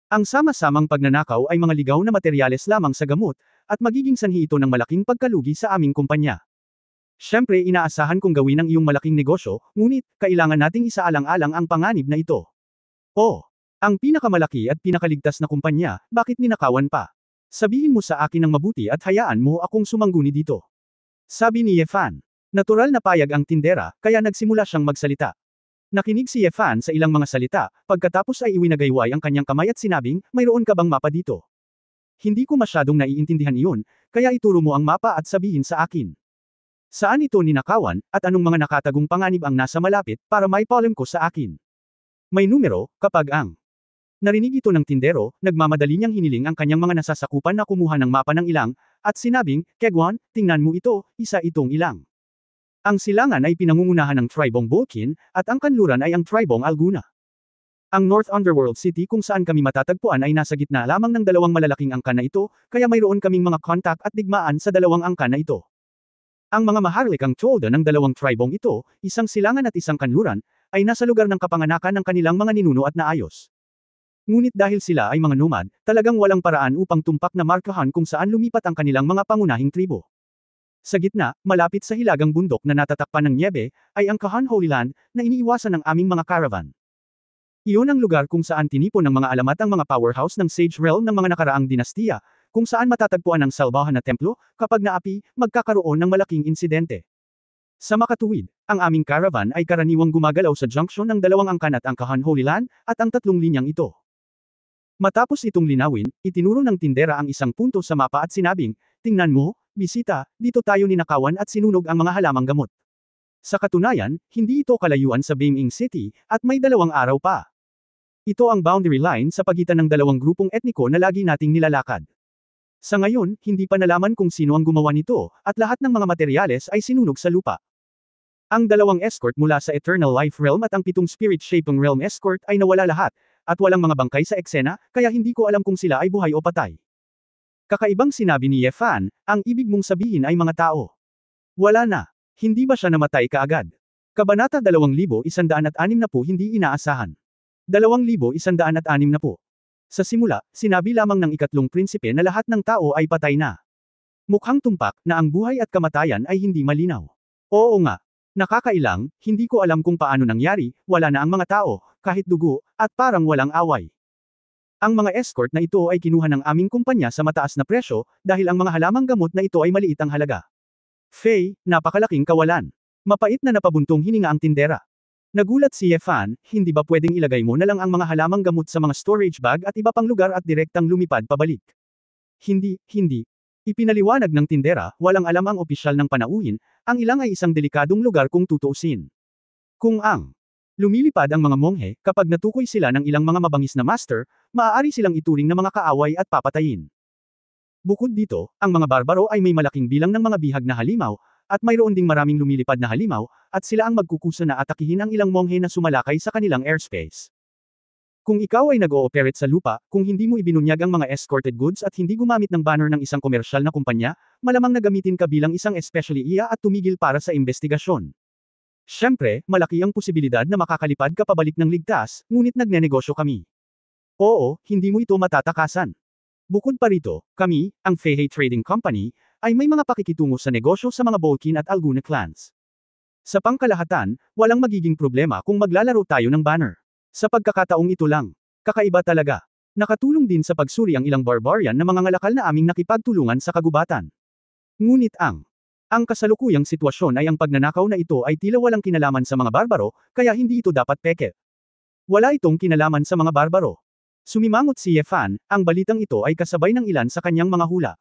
Ang sama-samang pagnanakaw ay mga ligaw na materyales lamang sa gamot, at magiging sanhi ito ng malaking pagkalugi sa aming kumpanya. Syempre inaasahan kong gawin ang iyong malaking negosyo, ngunit, kailangan nating isaalang-alang ang panganib na ito. Oh! Ang pinakamalaki at pinakaligtas na kumpanya, bakit ninakawan pa? Sabihin mo sa akin ng mabuti at hayaan mo akong sumangguni dito. Sabi ni Ye Fan. Natural na payag ang tindera, kaya nagsimula siyang magsalita. Nakinig si Ye Fan sa ilang mga salita, pagkatapos ay iwinagayway ang kanyang kamay at sinabing, mayroon ka bang mapa dito? Hindi ko masyadong naiintindihan iyon, kaya ituro mo ang mapa at sabihin sa akin. Saan ito ninakawan, at anong mga nakatagong panganib ang nasa malapit, para may polem ko sa akin? May numero, kapag ang narinig ito ng tindero, nagmamadali niyang hiniling ang kanyang mga nasasakupan na kumuha ng mapa ng ilang, at sinabing, Kegwan, tingnan mo ito, isa itong ilang. Ang silangan ay pinangungunahan ng Tribong Bolkin, at ang kanluran ay ang Tribong Alguna. Ang North Underworld City kung saan kami matatagpuan ay nasa gitna lamang ng dalawang malalaking angkan na ito, kaya mayroon kaming mga kontak at digmaan sa dalawang angkan na ito. Ang mga maharlikang tolda ng dalawang tribong ito, isang silangan at isang kanluran, ay nasa lugar ng kapanganakan ng kanilang mga ninuno at naayos. Ngunit dahil sila ay mga nomad, talagang walang paraan upang tumpak na markahan kung saan lumipat ang kanilang mga pangunahing tribo. Sa gitna, malapit sa hilagang bundok na natatakpan ng niebe, ay ang Kahan Holy Land, na iniiwasan ng aming mga caravan. Iyon ang lugar kung saan tinipon ng mga alamat ang mga powerhouse ng Sage Realm ng mga nakaraang dinastiya, kung saan matatagpuan ang salbahan na templo, kapag naapi, magkakaroon ng malaking insidente. Sa makatuwid, ang aming caravan ay karaniwang gumagalaw sa junction ng dalawang angkan at ang Kahan Holy Land, at ang tatlong linyang ito. Matapos itong linawin, itinuro ng tindera ang isang punto sa mapa at sinabing, tingnan mo, bisita, dito tayo ninakawan at sinunog ang mga halamang gamot. Sa katunayan, hindi ito kalayuan sa Beiming City, at may 2 araw pa. Ito ang boundary line sa pagitan ng dalawang grupong etniko na lagi nating nilalakad. Sa ngayon, hindi pa nalaman kung sino ang gumawa nito, at lahat ng mga materyales ay sinunog sa lupa. Ang dalawang escort mula sa Eternal Life Realm at ang 7 Spirit Shaping Realm escort ay nawala lahat, at walang mga bangkay sa eksena, kaya hindi ko alam kung sila ay buhay o patay. Kakaibang sinabi ni Ye Fan, ang ibig mong sabihin ay mga tao. Wala na. Hindi ba siya namatay kaagad? Kabanata 2160 hindi inaasahan. 2160. Sa simula, sinabi lamang ng ikatlong prinsipe na lahat ng tao ay patay na. Mukhang tumpak na ang buhay at kamatayan ay hindi malinaw. Oo nga. Nakakailang, hindi ko alam kung paano nangyari, wala na ang mga tao, kahit dugo, at parang walang away. Ang mga escort na ito ay kinuha ng aming kumpanya sa mataas na presyo, dahil ang mga halamang gamot na ito ay maliit ang halaga. Faye, napakalaking kawalan. Mapait na napabuntong hininga ang tindera. Nagulat si Ye Fan, hindi ba pwedeng ilagay mo na lang ang mga halamang gamot sa mga storage bag at iba pang lugar at direktang lumipad pabalik? Hindi. Ipinaliwanag ng tindera, walang alam ang opisyal ng panauhin, ang ilang ay isang delikadong lugar kung tutuusin. Kung ang lumilipad ang mga monghe, kapag natukoy sila ng ilang mga mabangis na master, maaari silang ituring na mga kaaway at papatayin. Bukod dito, ang mga barbaro ay may malaking bilang ng mga bihag na halimaw, at mayroon ding maraming lumilipad na halimaw, at sila ang magkukusa na atakihin ang ilang monghe na sumalakay sa kanilang airspace. Kung ikaw ay nag-ooperate sa lupa, kung hindi mo ibinunyag ang mga escorted goods at hindi gumamit ng banner ng isang komersyal na kumpanya, malamang na gamitin ka bilang isang especially iya at tumigil para sa investigasyon. Siyempre, malaki ang posibilidad na makakalipad ka pabalik ng ligtas, ngunit nagnenegosyo kami. Oo, hindi mo ito matatakasan. Bukod pa rito, kami, ang Feihe Trading Company, ay may mga pakikitungo sa negosyo sa mga Bolkin at Alguna clans. Sa pangkalahatan, walang magiging problema kung maglalaro tayo ng banner. Sa pagkakataong ito lang, kakaiba talaga. Nakatulong din sa pagsuri ang ilang barbarian na mga ngalakal na aming nakipagtulungan sa kagubatan. Ngunit ang kasalukuyang sitwasyon ay ang pagnanakaw na ito ay tila walang kinalaman sa mga barbaro, kaya hindi ito dapat peke. Wala itong kinalaman sa mga barbaro. Sumimangot si Ye Fan, ang balitang ito ay kasabay ng ilan sa kanyang mga hula.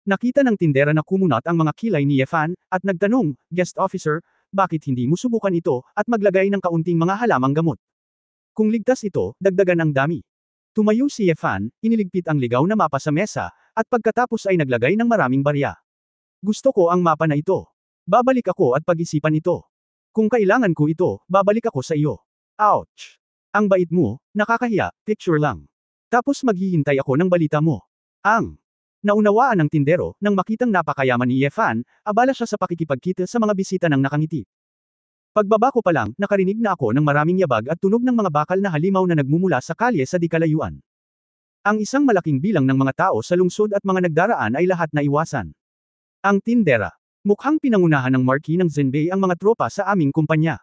Nakita ng tindera na kumunat ang mga kilay ni Ye Fan, at nagtanong, guest officer, bakit hindi mo subukan ito, at maglagay ng kaunting mga halamang gamot? Kung ligtas ito, dagdagan ang dami. Tumayo si Ye Fan, iniligpit ang ligaw na mapa sa mesa, at pagkatapos ay naglagay ng maraming barya. Gusto ko ang mapa na ito. Babalik ako at pag-isipan ito. Kung kailangan ko ito, babalik ako sa iyo. Ouch! Ang bait mo, nakakahiya, picture lang. Tapos maghihintay ako ng balita mo. Naunawaan ng tindero, nang makitang napakayaman ni Ye Fan, abala siya sa pakikipagkita sa mga bisita ng nakangiti. Pagbaba ko pa lang, nakarinig na ako ng maraming yabag at tunog ng mga bakal na halimaw na nagmumula sa kalye sa di kalayuan. Ang isang malaking bilang ng mga tao sa lungsod at mga nagdaraan ay lahat na iwasan. Ang tindera. Mukhang pinangunahan ng marquee ng Zenbei ang mga tropa sa aming kumpanya.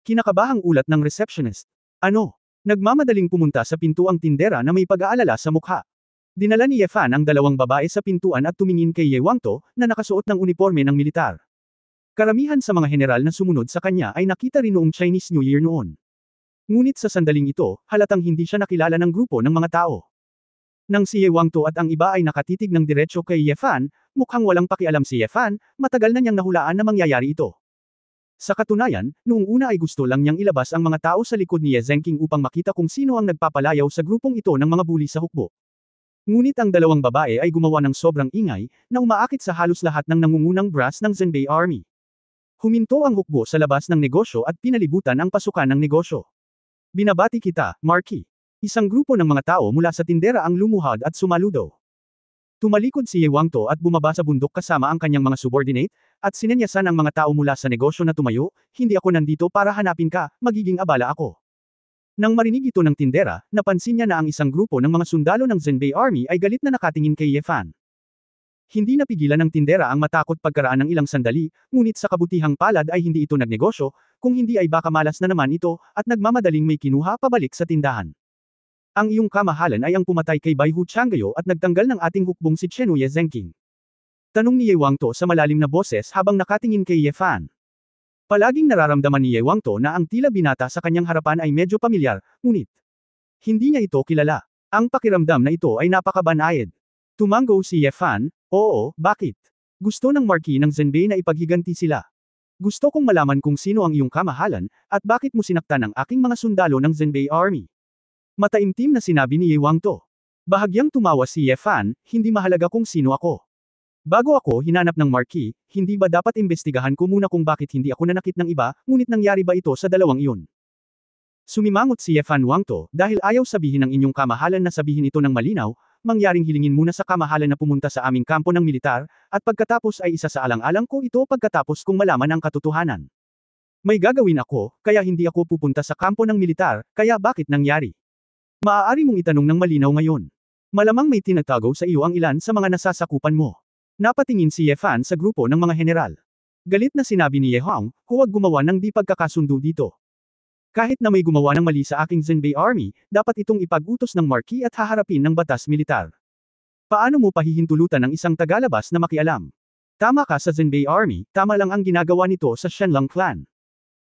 Kinakabahang ulat ng receptionist. Nagmamadaling pumunta sa pinto ang tindera na may pag-aalala sa mukha. Dinala ni Ye Fan ang dalawang babae sa pintuan at tumingin kay Ye Wangto, na nakasuot ng uniforme ng militar. Karamihan sa mga general na sumunod sa kanya ay nakita rin noong Chinese New Year noon. Ngunit sa sandaling ito, halatang hindi siya nakilala ng grupo ng mga tao. Nang si Ye Wangto at ang iba ay nakatitig ng diretso kay Ye Fan, mukhang walang pakialam si Ye Fan, matagal na niyang nahulaan na mangyayari ito. Sa katunayan, noong una ay gusto lang niyang ilabas ang mga tao sa likod ni Ye Zhenqing upang makita kung sino ang nagpapalayaw sa grupong ito ng mga bully sa hukbo. Ngunit ang dalawang babae ay gumawa ng sobrang ingay, na umaakit sa halos lahat ng nangungunang brass ng Zhenbei Army. Huminto ang hukbo sa labas ng negosyo at pinalibutan ang pasukan ng negosyo. Binabati kita, Marquis. Isang grupo ng mga tao mula sa tindera ang lumuhad at sumaludo. Tumalikod si Ye Wangto at bumaba sa bundok kasama ang kanyang mga subordinate, at sinenyasan ang mga tao mula sa negosyo na tumayo, hindi ako nandito para hanapin ka, magiging abala ako. Nang marinig ito ng tindera, napansin niya na ang isang grupo ng mga sundalo ng Zhenbei Army ay galit na nakatingin kay Ye Fan. Hindi napigilan ng tindera ang matakot pagkaraan ng ilang sandali, ngunit sa kabutihang palad ay hindi ito nagnegosyo, kung hindi ay baka malas na naman ito, at nagmamadaling may kinuha pabalik sa tindahan. Ang iyong kamahalan ay ang pumatay kay Bai Hu Changgayo at nagtanggal ng ating hukbong si Chenu Ye Zhenqing. Tanong ni Ye Wangto sa malalim na boses habang nakatingin kay Ye Fan. Palaging nararamdaman ni Ye Wangto na ang tila binata sa kanyang harapan ay medyo pamilyar, ngunit hindi niya ito kilala. Ang pakiramdam na ito ay napakabanayad. Tumango si Ye Fan, oo, bakit? Gusto ng Marquis ng Zhenbei na ipaghiganti sila. Gusto kong malaman kung sino ang iyong kamahalan, at bakit mo sinaktan ang aking mga sundalo ng Zhenbei Army. Mataimtim na sinabi ni Ye Wangto. Bahagyang tumawa si Ye Fan, hindi mahalaga kung sino ako. Bago ako hinanap ng Marquis, hindi ba dapat imbestigahan ko muna kung bakit hindi ako nanakit ng iba, ngunit nangyari ba ito sa dalawang iyon? Sumimangot si Ye Fan Wangto, dahil ayaw sabihin ng inyong kamahalan na sabihin ito ng malinaw, mangyaring hilingin muna sa kamahalan na pumunta sa aming kampo ng militar, at pagkatapos ay isa sa alang-alang ko ito pagkatapos kung malaman ang katotohanan. May gagawin ako, kaya hindi ako pupunta sa kampo ng militar, kaya bakit nangyari? Maaari mong itanong ng malinaw ngayon. Malamang may tinatago sa iyo ang ilan sa mga nasasakupan mo. Napatingin si Ye Fan sa grupo ng mga general. Galit na sinabi ni Ye Hong, huwag gumawa ng di pagkakasundo dito. Kahit na may gumawa ng mali sa aking Zhenbei Army, dapat itong ipag-utos ng Marquis at haharapin ng batas militar. Paano mo pahihintulutan ng isang tagalabas na makialam? Tama ka sa Zhenbei Army, tama lang ang ginagawa nito sa Shenlong Clan.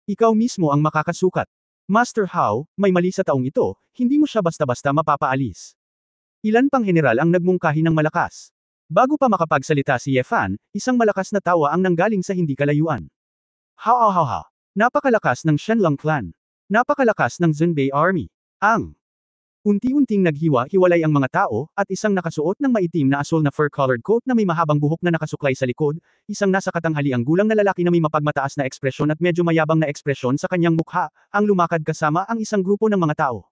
Ikaw mismo ang makakasukat. Master Hao, may mali sa taong ito, hindi mo siya basta-basta mapapaalis. Ilan pang general ang nagmungkahi ng malakas. Bago pa makapagsalita si Ye Fan, isang malakas na tawa ang nanggaling sa hindi kalayuan. Ha. Napakalakas ng Shenlong Clan. Napakalakas ng Zhenbei Army. Unti-unting naghiwa-hiwalay ang mga tao, at isang nakasuot ng maitim na asul na fur-colored coat na may mahabang buhok na nakasuklay sa likod, isang nasa katanghaliang gulang na lalaki na may mapagmataas na ekspresyon at medyo mayabang na ekspresyon sa kanyang mukha, ang lumakad kasama ang isang grupo ng mga tao.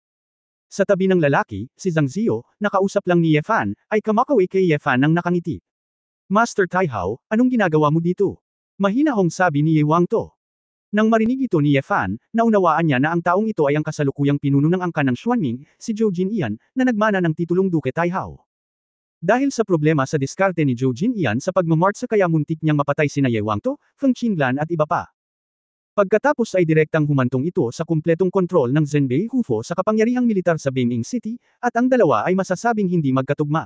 Sa tabi ng lalaki, si Zhang Ziyo, nakausap lang ni Ye Fan, ay kamakaway kay Ye Fan ng nakangiti. Master Tai Hao, anong ginagawa mo dito? Mahinahong sabi ni Ye Wangto. Nang marinig ito ni Ye Fan, naunawaan niya na ang taong ito ay ang kasalukuyang pinuno ng angkan ng Xuanming, si Zhou Jinian, na nagmana ng titulong Duke Tai Hao. Dahil sa problema sa diskarte ni Zhou Jinian sa pagmamartsa kaya muntik niyang mapatay sina Ye Wangto, Feng Qinglan at iba pa. Pagkatapos ay direktang humantong ito sa kumpletong kontrol ng Zhenbei Hufo sa kapangyarihang militar sa Beiming City, at ang dalawa ay masasabing hindi magkatugma.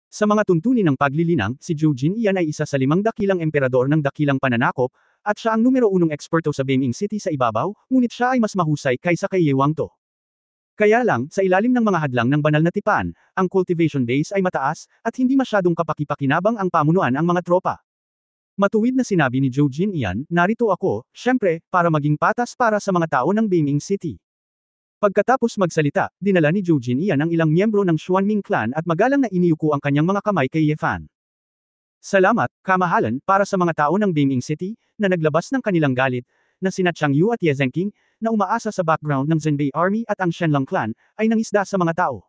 Sa mga tuntunin ng paglilinang, si Zhou Jinian ay isa sa 5 dakilang emperador ng dakilang pananakop, at siya ang numero 1 eksperto sa Beiming City sa ibabaw, ngunit siya ay mas mahusay kaysa kay Ye Wangto. Kaya lang, sa ilalim ng mga hadlang ng banal na tipan, ang cultivation base ay mataas, at hindi masyadong kapaki-pakinabang ang pamunuan ang mga tropa. Matuwid na sinabi ni Zhou Jinian, narito ako, syempre, para maging patas para sa mga tao ng Beiming City. Pagkatapos magsalita, dinala ni Zhou Jinian ang ilang miyembro ng Xuanming clan at magalang na iniyuko ang kanyang mga kamay kay Ye Fan. Salamat, kamahalan, para sa mga tao ng Beiming City, na naglabas ng kanilang galit, na sina Chang Yu at Ye Zhenqing, na umaasa sa background ng Zhenbei Army at ang Shenlong Clan, ay nangisda sa mga tao.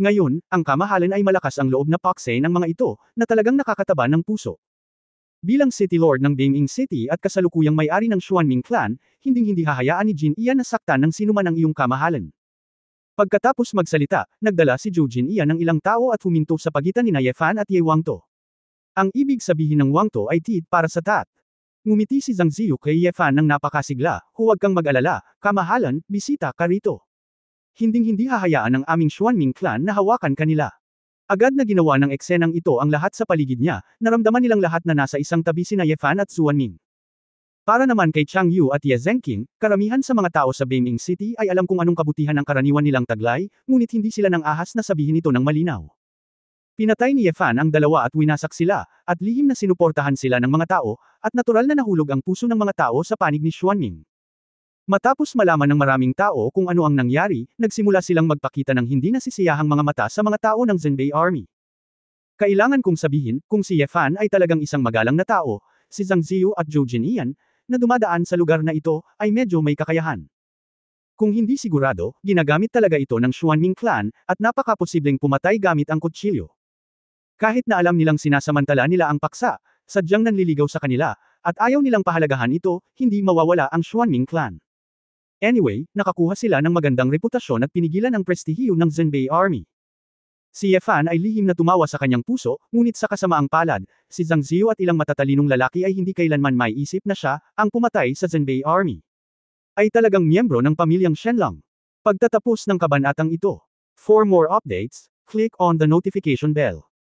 Ngayon, ang kamahalan ay malakas ang loob na pakse ng mga ito, na talagang nakakataba ng puso. Bilang City Lord ng Beiming City at kasalukuyang may-ari ng Xuanming Clan, hinding-hindi hahayaan ni Jin Ian na saktan ng sinuman ang iyong kamahalan. Pagkatapos magsalita, nagdala si Zhou Jinian ng ilang tao at huminto sa pagitan ni Ye Fan at Ye Wangto. Ang ibig sabihin ng Wangto ay tit para sa tat. Ngumiti si Zhang Ziyu kay Ye Fan ng napakasigla, huwag kang mag-alala, kamahalan, bisita ka rito. Hinding-hindi hahayaan ng aming Xuanming Clan na hawakan kanila. Agad na ginawa ng eksenang ito ang lahat sa paligid niya, naramdaman nilang lahat na nasa isang tabi sina Ye Fan at Xuanming. Para naman kay Chang Yu at Ye Zhenqing, karamihan sa mga tao sa Beiming City ay alam kung anong kabutihan ang karaniwan nilang taglay, ngunit hindi sila nang ahas na sabihin ito ng malinaw. Pinatay ni Ye Fan ang dalawa at winasak sila, at lihim na sinuportahan sila ng mga tao, at natural na nahulog ang puso ng mga tao sa panig ni Xuanming. Matapos malaman ng maraming tao kung ano ang nangyari, nagsimula silang magpakita ng hindi nasisiyahang mga mata sa mga tao ng Zhenbei Army. Kailangan kong sabihin, kung si Ye Fan ay talagang isang magalang na tao, si Zhang Ziyu at Zhou Jinian, na dumadaan sa lugar na ito, ay medyo may kakayahan. Kung hindi sigurado, ginagamit talaga ito ng Xuanming clan, at napakaposibleng pumatay gamit ang kutsilyo. Kahit na alam nilang sinasamantala nila ang paksa, sadyang nanliligaw sa kanila, at ayaw nilang pahalagahan ito, hindi mawawala ang Xuanming clan. Anyway, nakakuha sila ng magandang reputasyon at pinigilan ang prestihiyo ng Zhenbei Army. Si Ye Fan ay lihim na tumawa sa kanyang puso, ngunit sa kasamaang palad, si Zhang Ziyu at ilang matatalinong lalaki ay hindi kailanman maiisip na siya, ang pumatay sa Zhenbei Army. Ay talagang miyembro ng pamilyang Shenlong. Pagtatapos ng kabanatang ito. For more updates, click on the notification bell.